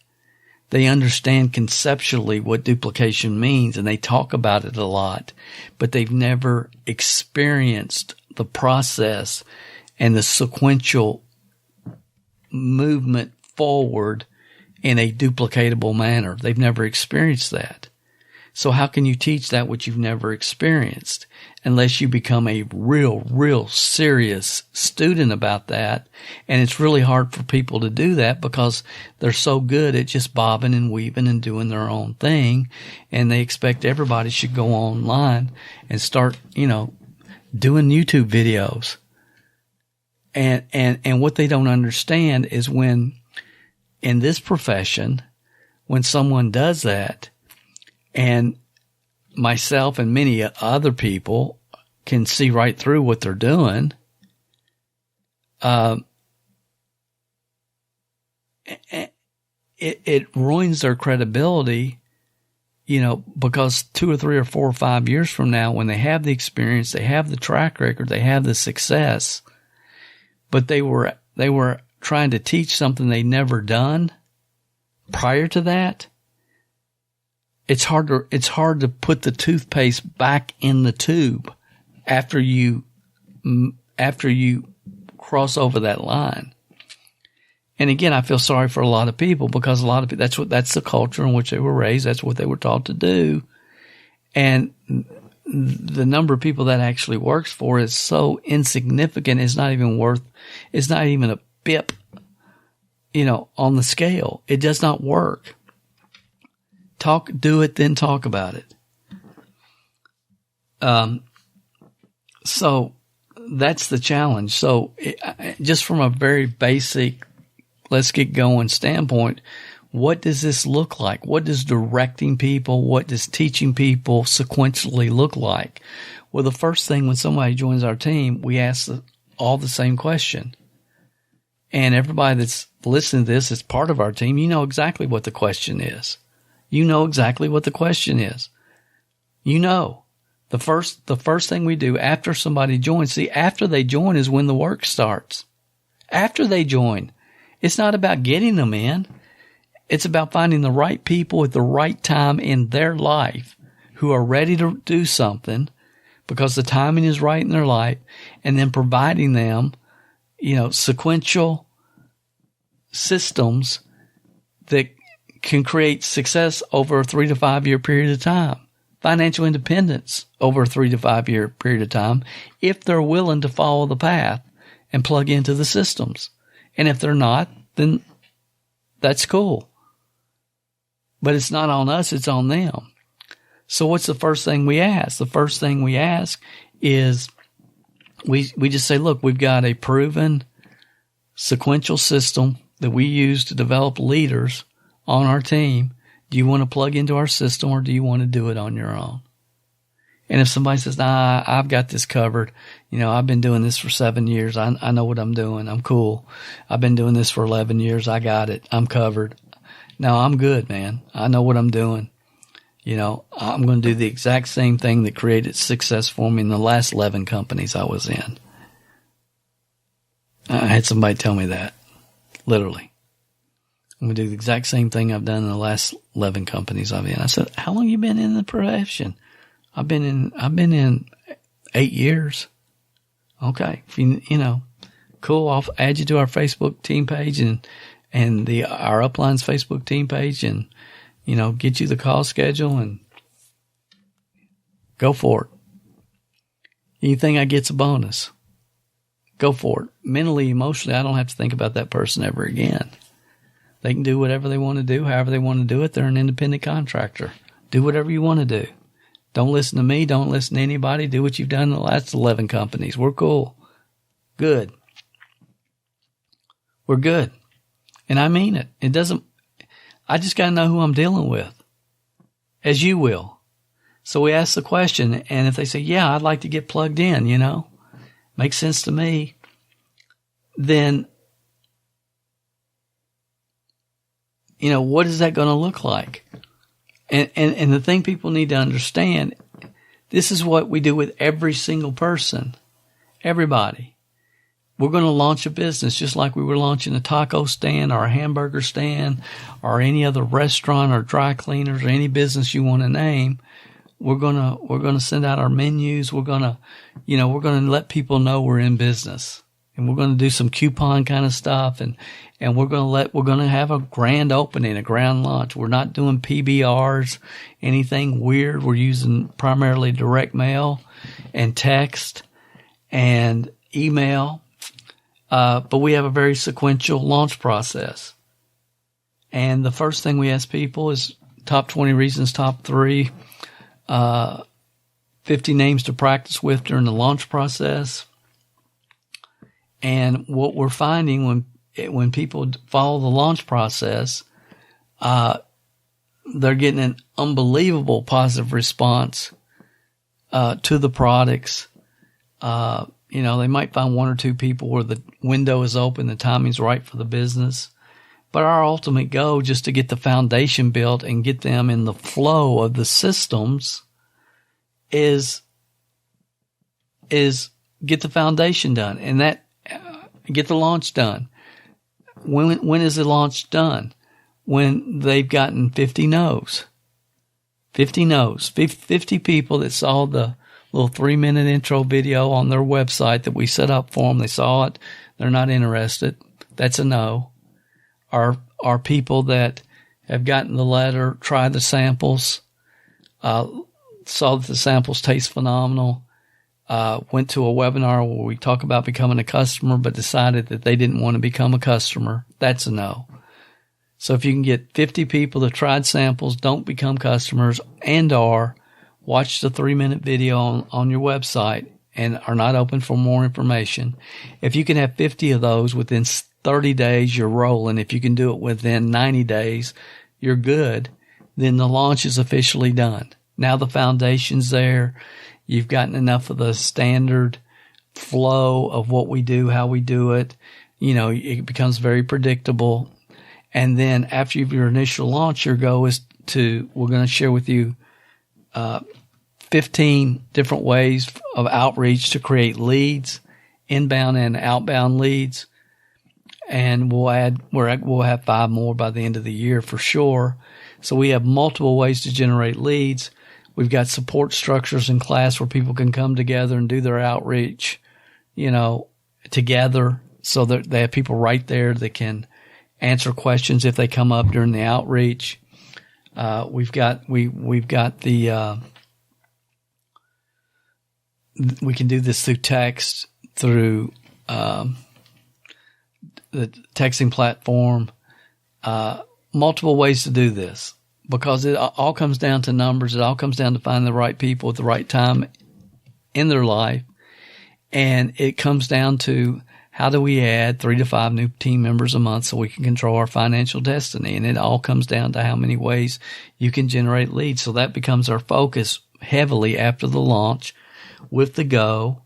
They understand conceptually what duplication means, and they talk about it a lot, but they've never experienced the process and the sequential movement forward in a duplicatable manner. They've never experienced that. So how can you teach that which you've never experienced unless you become a real serious student about that? And it's really hard for people to do that because they're so good at just bobbing and weaving and doing their own thing. And they expect everybody should go online and start, doing YouTube videos. And what they don't understand is when in this profession, when someone does that, and myself and many other people can see right through what they're doing, it ruins their credibility, because 2 or 3 or 4 or 5 years from now, when they have the experience, they have the track record, they have the success, but they were trying to teach something they'd never done prior to that. It's hard to put the toothpaste back in the tube after you cross over that line. And again, I feel sorry for a lot of people because a lot of people, that's the culture in which they were raised. That's what they were taught to do. And the number of people that actually works for is so insignificant. It's not even a bip, on the scale. It does not work. Do it, then talk about it. So that's the challenge. So just from a very basic, let's get going standpoint, what does this look like? What does directing people, what does teaching people sequentially look like? Well, the first thing when somebody joins our team, we ask all the same question. And everybody that's listening to this is part of our team. You know exactly what the question is. You know exactly what the question is. The first thing we do after somebody joins, after they join is when the work starts. After they join, it's not about getting them in. It's about finding the right people at the right time in their life who are ready to do something because the timing is right in their life, and then providing them, sequential systems that can create success over a 3 to 5 year period of time, financial independence over a 3 to 5 year period of time, if they're willing to follow the path and plug into the systems. And if they're not, then that's cool. But it's not on us, it's on them. So what's the first thing we ask? The first thing we ask is we just say, look, we've got a proven sequential system that we use to develop leaders on our team. Do you want to plug into our system or do you want to do it on your own? And if somebody says, nah, I've got this covered. I've been doing this for 7 years. I know what I'm doing. I'm cool. I've been doing this for 11 years. I got it. I'm covered. No, I'm good, man. I know what I'm doing. I'm going to do the exact same thing that created success for me in the last 11 companies I was in. I had somebody tell me that, literally. I'm going to do the exact same thing I've done in the last 11 companies I've been in. I said, how long you been in the profession? I've been in 8 years. Okay. Cool. I'll add you to our Facebook team page and our upline's Facebook team page and, get you the call schedule and go for it. Anything I get's a bonus. Go for it. Mentally, emotionally, I don't have to think about that person ever again. They can do whatever they want to do, however they want to do it. They're an independent contractor. Do whatever you want to do. Don't listen to me. Don't listen to anybody. Do what you've done in the last 11 companies. We're cool. Good. We're good. And I mean it. I just got to know who I'm dealing with, as you will. So we ask the question, and if they say, yeah, I'd like to get plugged in, makes sense to me, then what is that going to look like? And the thing people need to understand, this is what we do with every single person, everybody. We're going to launch a business just like we were launching a taco stand or a hamburger stand or any other restaurant or dry cleaners or any business you want to name. We're going to send out our menus. We're going to let people know we're in business, and we're going to do some coupon kind of stuff. And we're going to have a grand opening, a grand launch. We're not doing PBRs, anything weird. We're using primarily direct mail and text and email. But we have a very sequential launch process. And the first thing we ask people is top 20 reasons, top 3, 50 names to practice with during the launch process. And what we're finding when people follow the launch process, they're getting an unbelievable positive response to the products. They might find 1 or 2 people where the window is open, the timing's right for the business. But our ultimate goal, just to get the foundation built and get them in the flow of the systems, is get the foundation done and that get the launch done. When is the launch done? When they've gotten 50 no's. 50 no's. 50 people that saw the little 3-minute intro video on their website that we set up for them. They saw it. They're not interested. That's a no. Are people that have gotten the letter, tried the samples, saw that the samples taste phenomenal, went to a webinar where we talk about becoming a customer, but decided that they didn't want to become a customer. That's a no. So if you can get 50 people that tried samples, don't become customers, and or watch the 3-minute video on your website and are not open for more information. If you can have 50 of those within 30 days, you're rolling. If you can do it within 90 days, you're good. Then the launch is officially done. Now the foundation's there. You've gotten enough of the standard flow of what we do, how we do it. It becomes very predictable. And then after your initial launch, your goal is we're going to share with you 15 different ways of outreach to create leads, inbound and outbound leads. And we'll have 5 more by the end of the year for sure. So we have multiple ways to generate leads. We've got support structures in class where people can come together and do their outreach, together, so that they have people right there that can answer questions if they come up during the outreach. We've got the we can do this through text, through the texting platform, multiple ways to do this, because it all comes down to numbers. It all comes down to finding the right people at the right time in their life. And it comes down to how do we add 3 to 5 new team members a month so we can control our financial destiny. And it all comes down to how many ways you can generate leads. So that becomes our focus heavily after the launch with the go.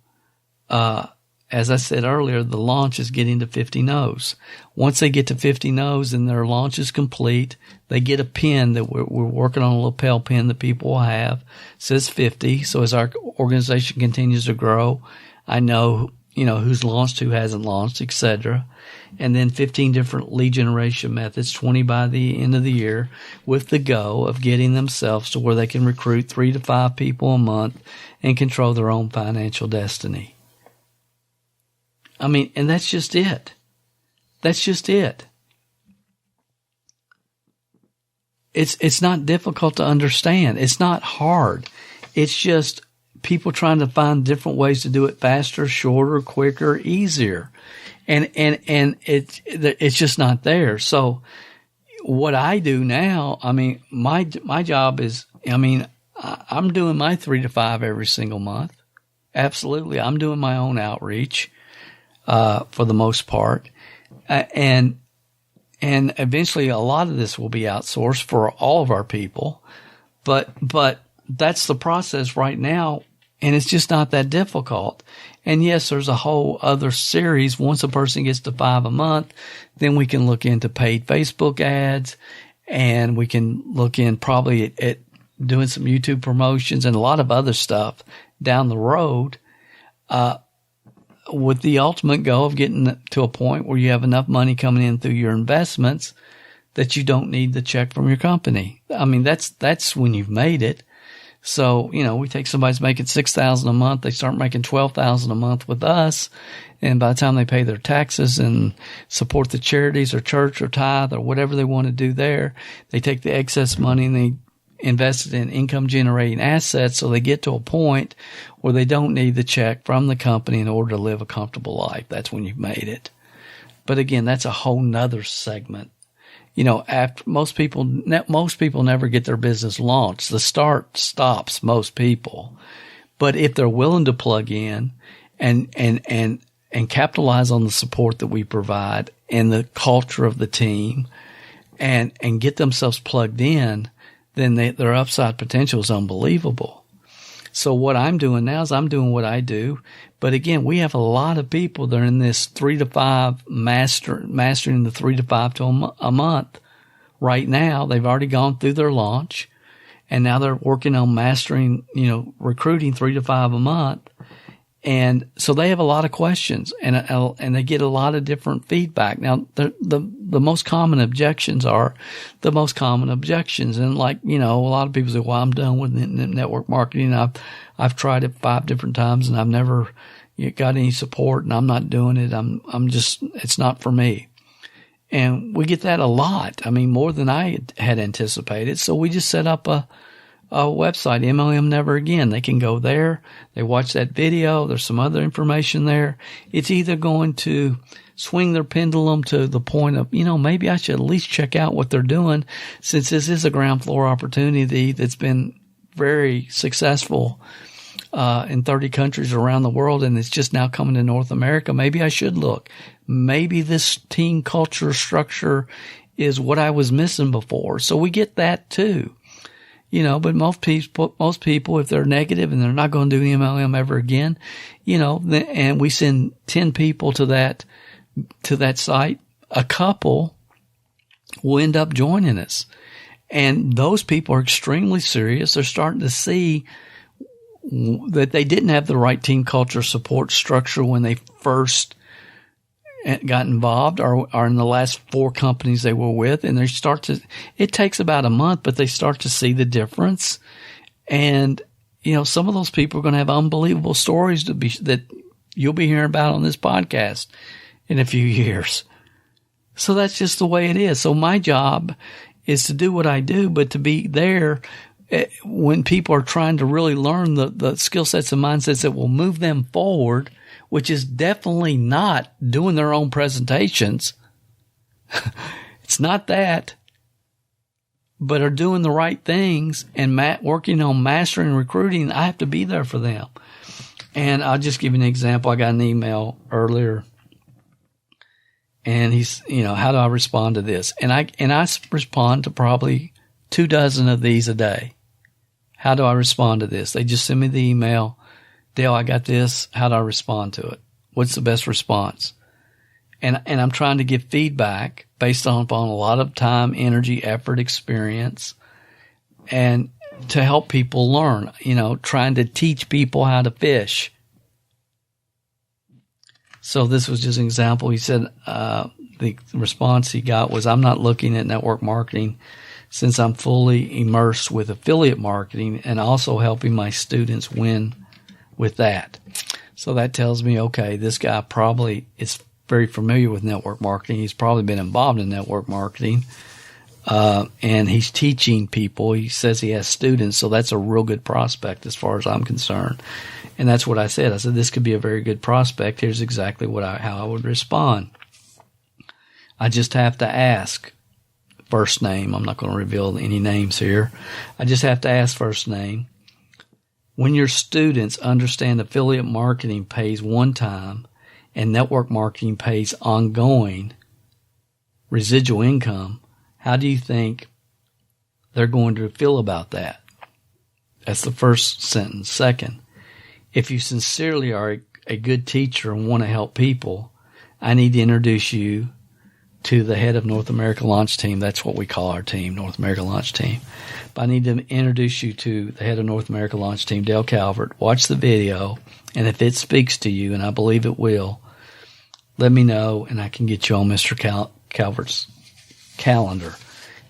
As I said earlier, the launch is getting to 50 no's. Once they get to 50 no's and their launch is complete, they get a pin that we're working on, a lapel pin that people will have. It says 50. So as our organization continues to grow, I know, who's launched, who hasn't launched, etc. And then 15 different lead generation methods, 20 by the end of the year, with the goal of getting themselves to where they can recruit 3 to 5 people a month and control their own financial destiny. And that's just it. That's just it. It's not difficult to understand. It's not hard. It's just people trying to find different ways to do it faster, shorter, quicker, easier. And it's just not there. So what I do now, my job is, I'm doing my 3 to 5 every single month. Absolutely. I'm doing my own outreach. For the most part. And eventually a lot of this will be outsourced for all of our people. But that's the process right now. And it's just not that difficult. And yes, there's a whole other series. Once a person gets to 5 a month, then we can look into paid Facebook ads and we can look in probably at doing some YouTube promotions and a lot of other stuff down the road, with the ultimate goal of getting to a point where you have enough money coming in through your investments that you don't need the check from your company. I mean, that's when you've made it. So, we take somebody's making $6,000 a month, they start making $12,000 a month with us. And by the time they pay their taxes and support the charities or church or tithe or whatever they want to do there, they take the excess money and they invest it in income generating assets. So they get to a point where they don't need the check from the company in order to live a comfortable life. That's when you've made it. But again, that's a whole nother segment. After most people never get their business launched. The start stops most people. But if they're willing to plug in and capitalize on the support that we provide and the culture of the team and get themselves plugged in, then their upside potential is unbelievable. So what I'm doing now is I'm doing what I do. But again, we have a lot of people that are in this 3 to 5 mastering the 3 to 5 to a month right now. They've already gone through their launch and now they're working on mastering, recruiting 3 to 5 a month. And so they have a lot of questions and they get a lot of different feedback. Now, the most common objections are the most common objections. And a lot of people say, well, I'm done with network marketing. I've tried it 5 different times and I've never got any support and I'm not doing it. It's not for me. And we get that a lot. I mean, more than I had anticipated. So we just set up a website, MLM Never Again. They can go there. They watch that video. There's some other information there. It's either going to swing their pendulum to the point of, maybe I should at least check out what they're doing, since this is a ground floor opportunity that's been very successful in 30 countries around the world, and it's just now coming to North America. Maybe I should look. Maybe this team culture structure is what I was missing before. So we get that too. But most people, if they're negative and they're not going to do MLM ever again, and we send 10 people to that site, a couple will end up joining us. And those people are extremely serious. They're starting to see that they didn't have the right team culture support structure when they first got involved or in the last 4 companies they were with. And it takes about a month, but they start to see the difference. And, some of those people are going to have unbelievable stories that you'll be hearing about on this podcast in a few years. So that's just the way it is. So my job is to do what I do, but to be there when people are trying to really learn the skill sets and mindsets that will move them forward, which is definitely not doing their own presentations. It's not that, but are doing the right things and working on mastering and recruiting. I have to be there for them. And I'll just give you an example. I got an email earlier and he's, how do I respond to this? And I respond to probably 24 of these a day. How do I respond to this? They just send me the email. Dale, I got this. How do I respond to it? What's the best response? And I'm trying to give feedback based upon a lot of time, energy, effort, experience, and to help people learn, trying to teach people how to fish. So this was just an example. He said, the response he got was, I'm not looking at network marketing since I'm fully immersed with affiliate marketing and also helping my students win with that. So that tells me, okay, this guy probably is very familiar with network marketing. He's probably been involved in network marketing, and he's teaching people. He says he has students, so that's a real good prospect as far as I'm concerned. And that's what I said. I said, this could be a very good prospect. Here's exactly how I would respond. I just have to ask first name. I'm not going to reveal any names here. I just have to ask first name. When your students understand affiliate marketing pays one time and network marketing pays ongoing residual income, how do you think they're going to feel about that? That's the first sentence. Second, if you sincerely are a good teacher and want to help people, I need to introduce you to the head of North America Launch Team. That's what we call our team, North America Launch Team. But I need to introduce you to the head of North America Launch Team, Dale Calvert. Watch the video, and if it speaks to you, and I believe it will, let me know, and I can get you on Mr. Calvert's calendar.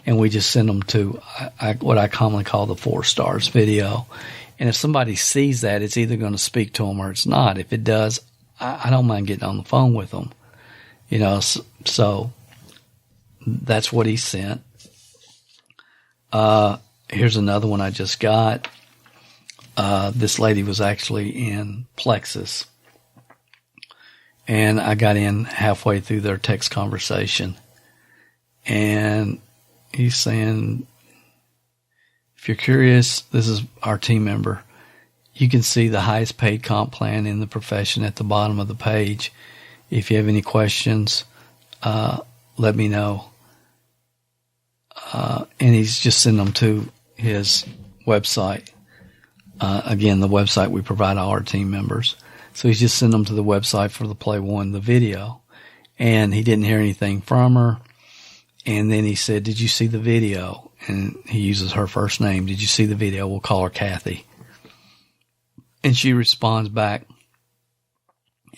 And we just send them to what I commonly call the 4 stars video. And if somebody sees that, it's either going to speak to them or it's not. If it does, I don't mind getting on the phone with them. You know, so that's what he sent. Here's another one I just got. This lady was actually in Plexus. And I got in halfway through their text conversation. And he's saying, if you're curious, this is our team member. You can see the highest paid comp plan in the profession at the bottom of the page. If you have any questions, let me know. And he's just sending them to his website. Again, the website we provide all our team members. So he's just sending them to the website for the Play One, the video. And he didn't hear anything from her. And then he said, did you see the video? And he uses her first name. Did you see the video? We'll call her Kathy. And she responds back,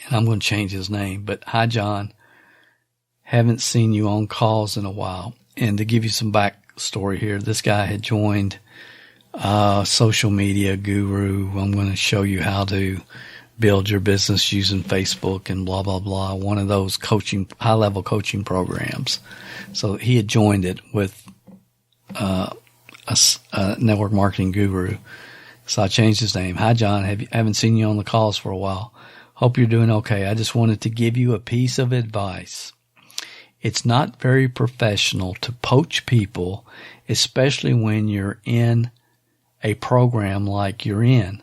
and I'm going to change his name, but hi, John. Haven't seen you on calls in a while. And to give you some backstory here, this guy had joined Social Media Guru. I'm going to show you how to build your business using Facebook and blah, blah, blah. One of those high-level coaching programs. So he had joined it with a network marketing guru. So I changed his name. Hi, John. Haven't seen you on the calls for a while. Hope you're doing okay. I just wanted to give you a piece of advice. It's not very professional to poach people, especially when you're in a program like you're in.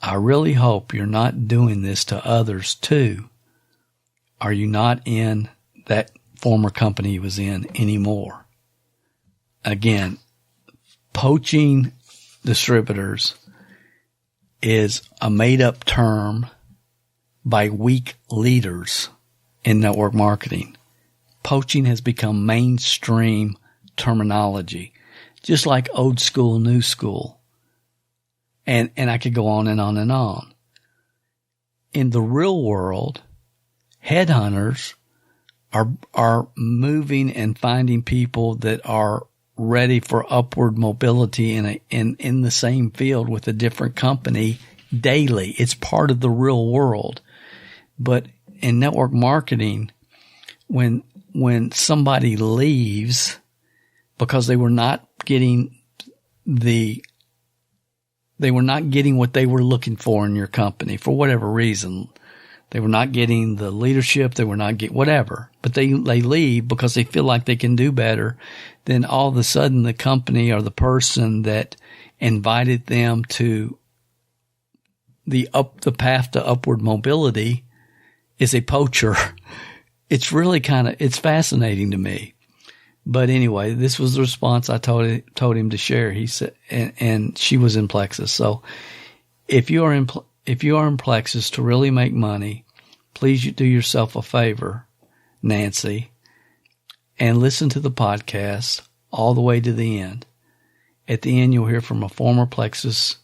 I really hope you're not doing this to others too. Are you not in that former company he was in anymore? Again, poaching distributors is a made-up term by weak leaders in network marketing. Poaching has become mainstream terminology, just like old school, new school. And I could go on and on and on. In the real world, headhunters are moving and finding people that are ready for upward mobility in the same field with a different company daily. It's part of the real world. But in network marketing, when somebody leaves because they were not getting what they were looking for in your company for whatever reason. They were not getting the leadership. They were not getting whatever, but they leave because they feel like they can do better. Then all of a sudden the company or the person that invited them to the path to upward mobility is a poacher. It's really it's fascinating to me. But anyway, this was the response I told him to share. He said, and she was in Plexus. So if you are in Plexus to really make money, please do yourself a favor, Nancy, and listen to the podcast all the way to the end. At the end, you'll hear from a former Plexus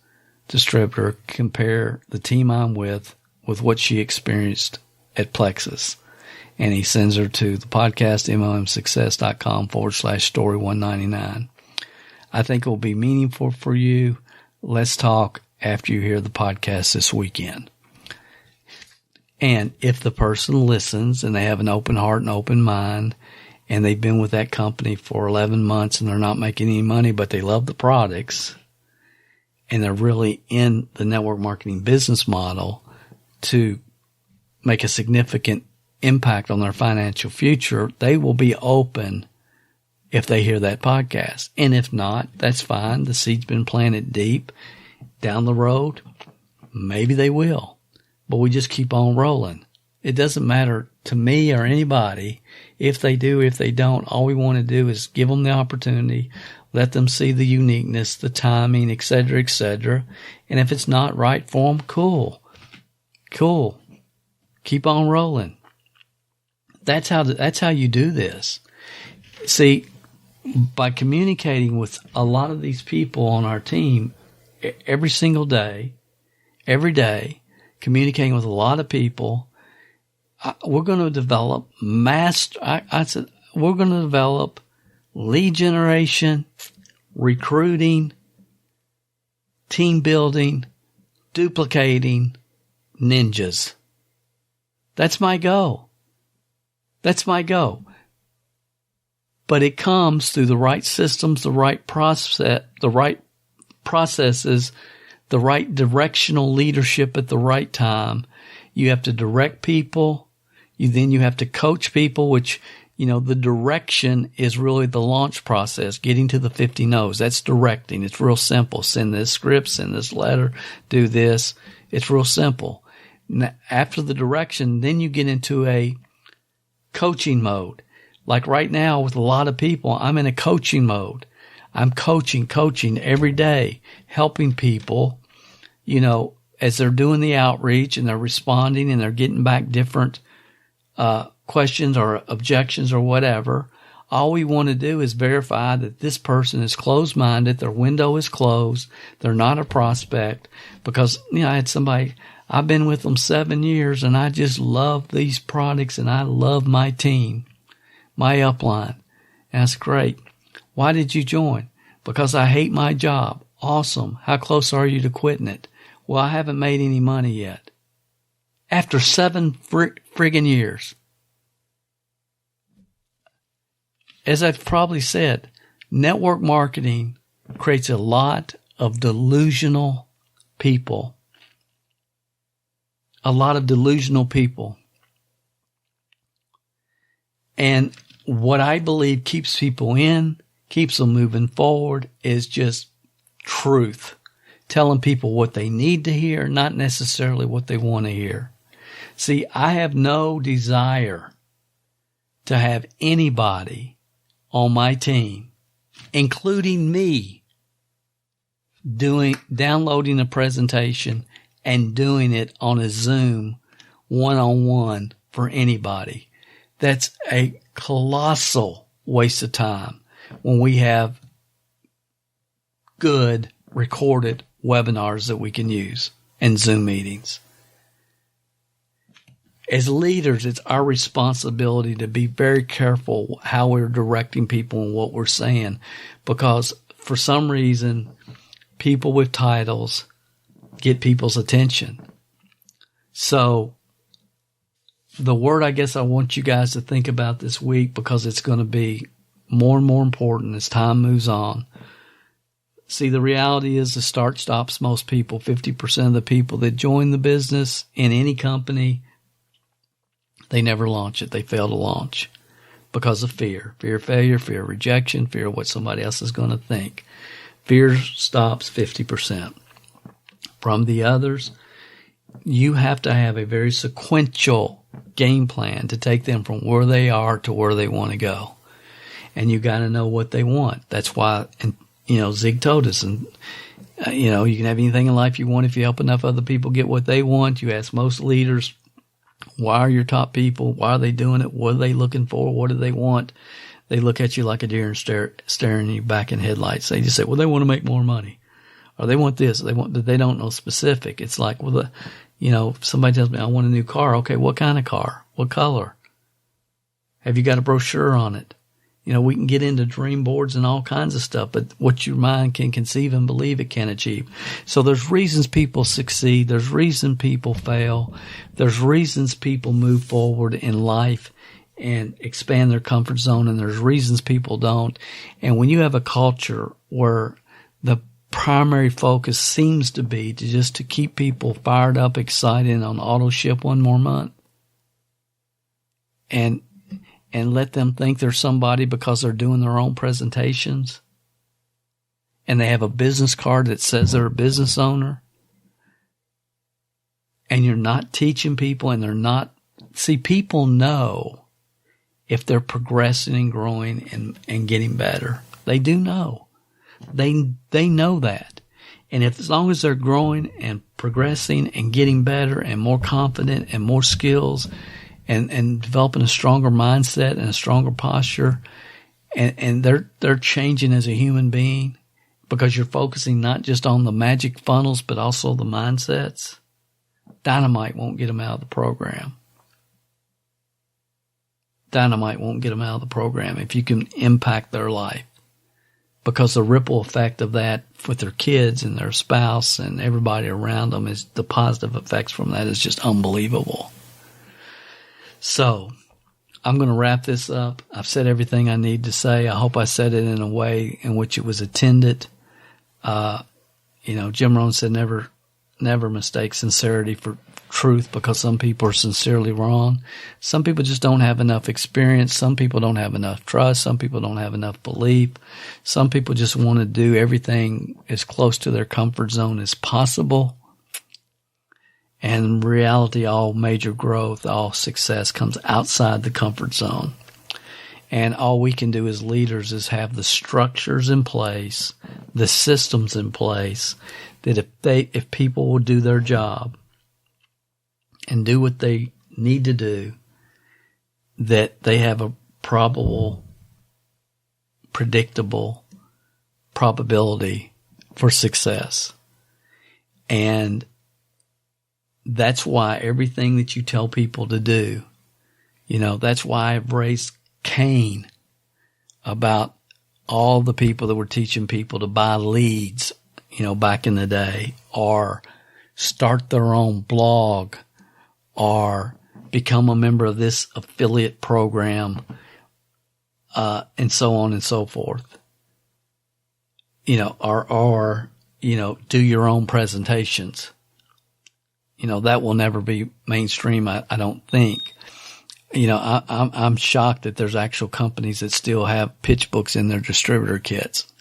distributor compare the team I'm with what she experienced at Plexus. And he sends her to the podcast, MLMsuccess.com/story199. I think it will be meaningful for you. Let's talk after you hear the podcast this weekend. And if the person listens and they have an open heart and open mind and they've been with that company for 11 months and they're not making any money, but they love the products and they're really in the network marketing business model to make a significant impact on their financial future, they will be open if they hear that podcast. And if not, that's fine. The seed's been planted deep. Down the road, maybe they will. But we just keep on rolling. It doesn't matter to me or anybody if they do, if they don't. All we want to do is give them the opportunity, let them see the uniqueness, the timing, et cetera, et cetera. And if it's not right for them, cool. Keep on rolling. That's how you do this. See, by communicating with a lot of these people on our team every single day, every day, communicating with a lot of people, we're going to develop we're going to develop lead generation, recruiting, team building, duplicating ninjas. That's my goal. That's my goal. But it comes through the right systems, the right processes, the right directional leadership at the right time. You have to direct people. Then you have to coach people, which, the direction is really the launch process, getting to the 50 no's. That's directing. It's real simple. Send this script, send this letter, do this. It's real simple. Now, after the direction, then you get into a coaching mode. Like right now with a lot of people, I'm in a coaching mode. I'm coaching every day, helping people, as they're doing the outreach and they're responding and they're getting back different questions or objections or whatever. All we want to do is verify that this person is closed-minded, their window is closed, they're not a prospect. Because, I had somebody, I've been with them 7 years and I just love these products and I love my team, my upline. And that's great. Why did you join? Because I hate my job. Awesome. How close are you to quitting it? Well, I haven't made any money yet. After 7 friggin' years. As I've probably said, network marketing creates a lot of delusional people. A lot of delusional people. And what I believe keeps people in, keeps them moving forward, is just truth. Telling people what they need to hear, not necessarily what they want to hear. See, I have no desire to have anybody on my team, including me, downloading a presentation and doing it on a Zoom one-on-one for anybody. That's a colossal waste of time when we have good recorded webinars that we can use and Zoom meetings. As leaders, it's our responsibility to be very careful how we're directing people and what we're saying, because for some reason, people with titles get people's attention. So the word I guess I want you guys to think about this week, because it's going to be more and more important as time moves on. See, the reality is the start stops most people. 50% of the people that join the business in any company, they never launch it. They fail to launch because of fear. Fear of failure, fear of rejection, fear of what somebody else is going to think. Fear stops 50%. From the others, you have to have a very sequential game plan to take them from where they are to where they want to go. And you got to know what they want. That's why, Zig told us, and you can have anything in life you want if you help enough other people get what they want. You ask most leaders, why are your top people? Why are they doing it? What are they looking for? What do they want? They look at you like a deer and staring you back in headlights. They just say, well, they want to make more money, or they want this. They don't know specific. It's like, well, if somebody tells me I want a new car. Okay, what kind of car? What color? Have you got a brochure on it? We can get into dream boards and all kinds of stuff, but what your mind can conceive and believe it can achieve. So there's reasons people succeed. There's reasons people fail. There's reasons people move forward in life and expand their comfort zone, and there's reasons people don't. And when you have a culture where the primary focus seems to be to keep people fired up, excited, on auto ship one more month, and let them think they're somebody because they're doing their own presentations, and they have a business card that says they're a business owner, and you're not teaching people, and they're not, people know if they're progressing and growing and getting better. They do know. They know that. And as long as they're growing and progressing and getting better and more confident and more skills and developing a stronger mindset and a stronger posture. And they're changing as a human being because you're focusing not just on the magic funnels, but also the mindsets. Dynamite won't get them out of the program. Dynamite won't get them out of the program if you can impact their life, because the ripple effect of that with their kids and their spouse and everybody around them is the positive effects from that is just unbelievable. So I'm going to wrap this up. I've said everything I need to say. I hope I said it in a way in which it was intended. Jim Rohn said never mistake sincerity for truth, because some people are sincerely wrong. Some people just don't have enough experience. Some people don't have enough trust. Some people don't have enough belief. Some people just want to do everything as close to their comfort zone as possible. And in reality, all major growth, all success comes outside the comfort zone. And all we can do as leaders is have the structures in place, the systems in place, that if people will do their job and do what they need to do, that they have a probable, predictable probability for success. And that's why everything that you tell people to do, that's why I've raised Cain about all the people that were teaching people to buy leads, back in the day, or start their own blog, or become a member of this affiliate program, and so on and so forth. Or do your own presentations. That will never be mainstream, I don't think. I'm shocked that there's actual companies that still have pitch books in their distributor kits.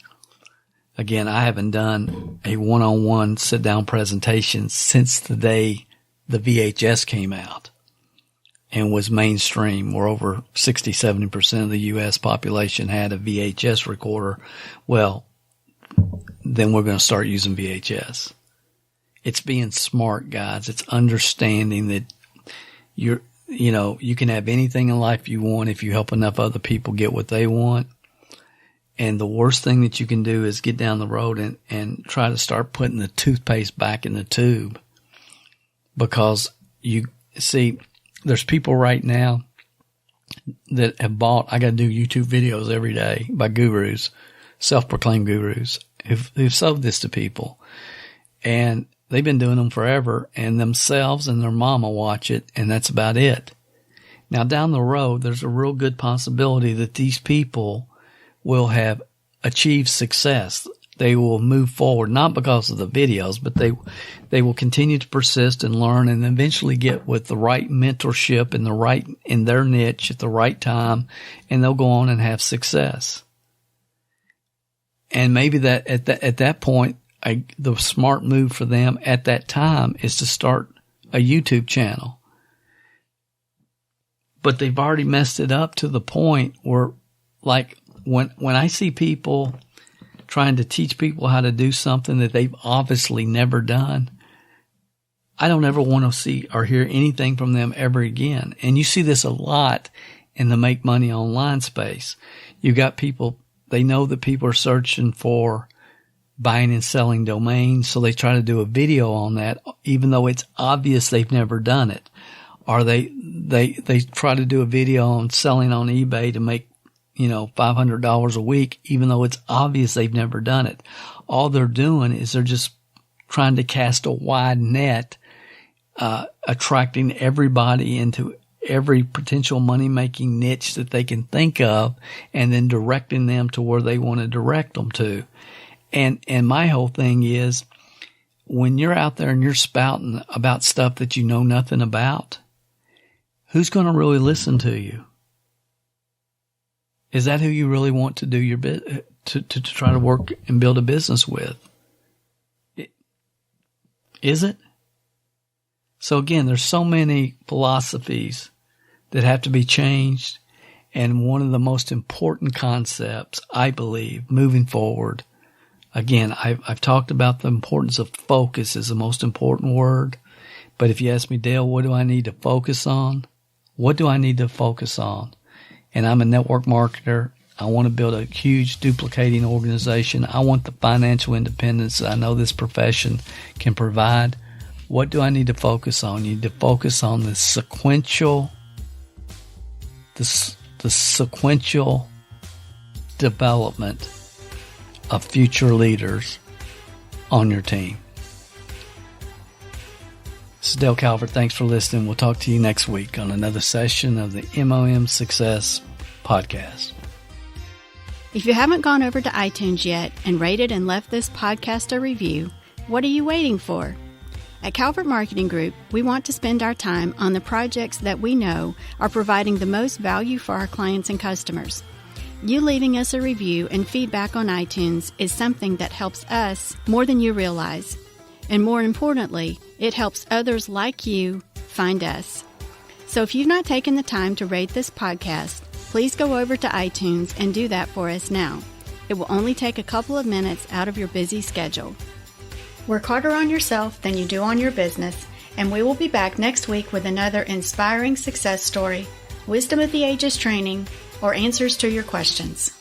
Again, I haven't done a one-on-one sit-down presentation since the day the VHS came out and was mainstream, where over 60-70% of the U.S. population had a VHS recorder. Well, then we're going to start using VHS. It's being smart, guys. It's understanding that you can have anything in life you want if you help enough other people get what they want. And the worst thing that you can do is get down the road and try to start putting the toothpaste back in the tube. Because you see, there's people right now that have bought, I got to do YouTube videos every day by gurus, self-proclaimed gurus who've sold this to people. And they've been doing them forever, and themselves and their mama watch it, and that's about it. Now, down the road, there's a real good possibility that these people will have achieved success. They will move forward, not because of the videos, but they will continue to persist and learn, and eventually get with the right mentorship in their niche at the right time, and they'll go on and have success. And maybe that at that point, the smart move for them at that time is to start a YouTube channel. But they've already messed it up to the point where, like, when I see people trying to teach people how to do something that they've obviously never done, I don't ever want to see or hear anything from them ever again. And you see this a lot in the make money online space. You got people, they know that people are searching for buying and selling domains, so they try to do a video on that, even though it's obvious they've never done it. Or they try to do a video on selling on eBay to make, $500 a week, even though it's obvious they've never done it. All they're doing is they're just trying to cast a wide net, attracting everybody into every potential money-making niche that they can think of, and then directing them to where they want to direct them to. And my whole thing is, when you're out there and you're spouting about stuff that you know nothing about, who's going to really listen to you? Is that who you really want to do your to try to work and build a business with? Is it? So again, there's so many philosophies that have to be changed. And one of the most important concepts, I believe, moving forward, again, I've talked about the importance of focus is the most important word. But if you ask me, Dale, what do I need to focus on? What do I need to focus on? And I'm a network marketer. I want to build a huge duplicating organization. I want the financial independence that I know this profession can provide. What do I need to focus on? You need to focus on the sequential development of future leaders on your team. This is Dale Calvert. Thanks for listening. We'll talk to you next week on another session of the MOM Success Podcast. If you haven't gone over to iTunes yet and rated and left this podcast a review, what are you waiting for? At Calvert Marketing Group, we want to spend our time on the projects that we know are providing the most value for our clients and customers. You leaving us a review and feedback on iTunes is something that helps us more than you realize. And more importantly, it helps others like you find us. So if you've not taken the time to rate this podcast, please go over to iTunes and do that for us now. It will only take a couple of minutes out of your busy schedule. Work harder on yourself than you do on your business, and we will be back next week with another inspiring success story, wisdom of the ages training, or answers to your questions.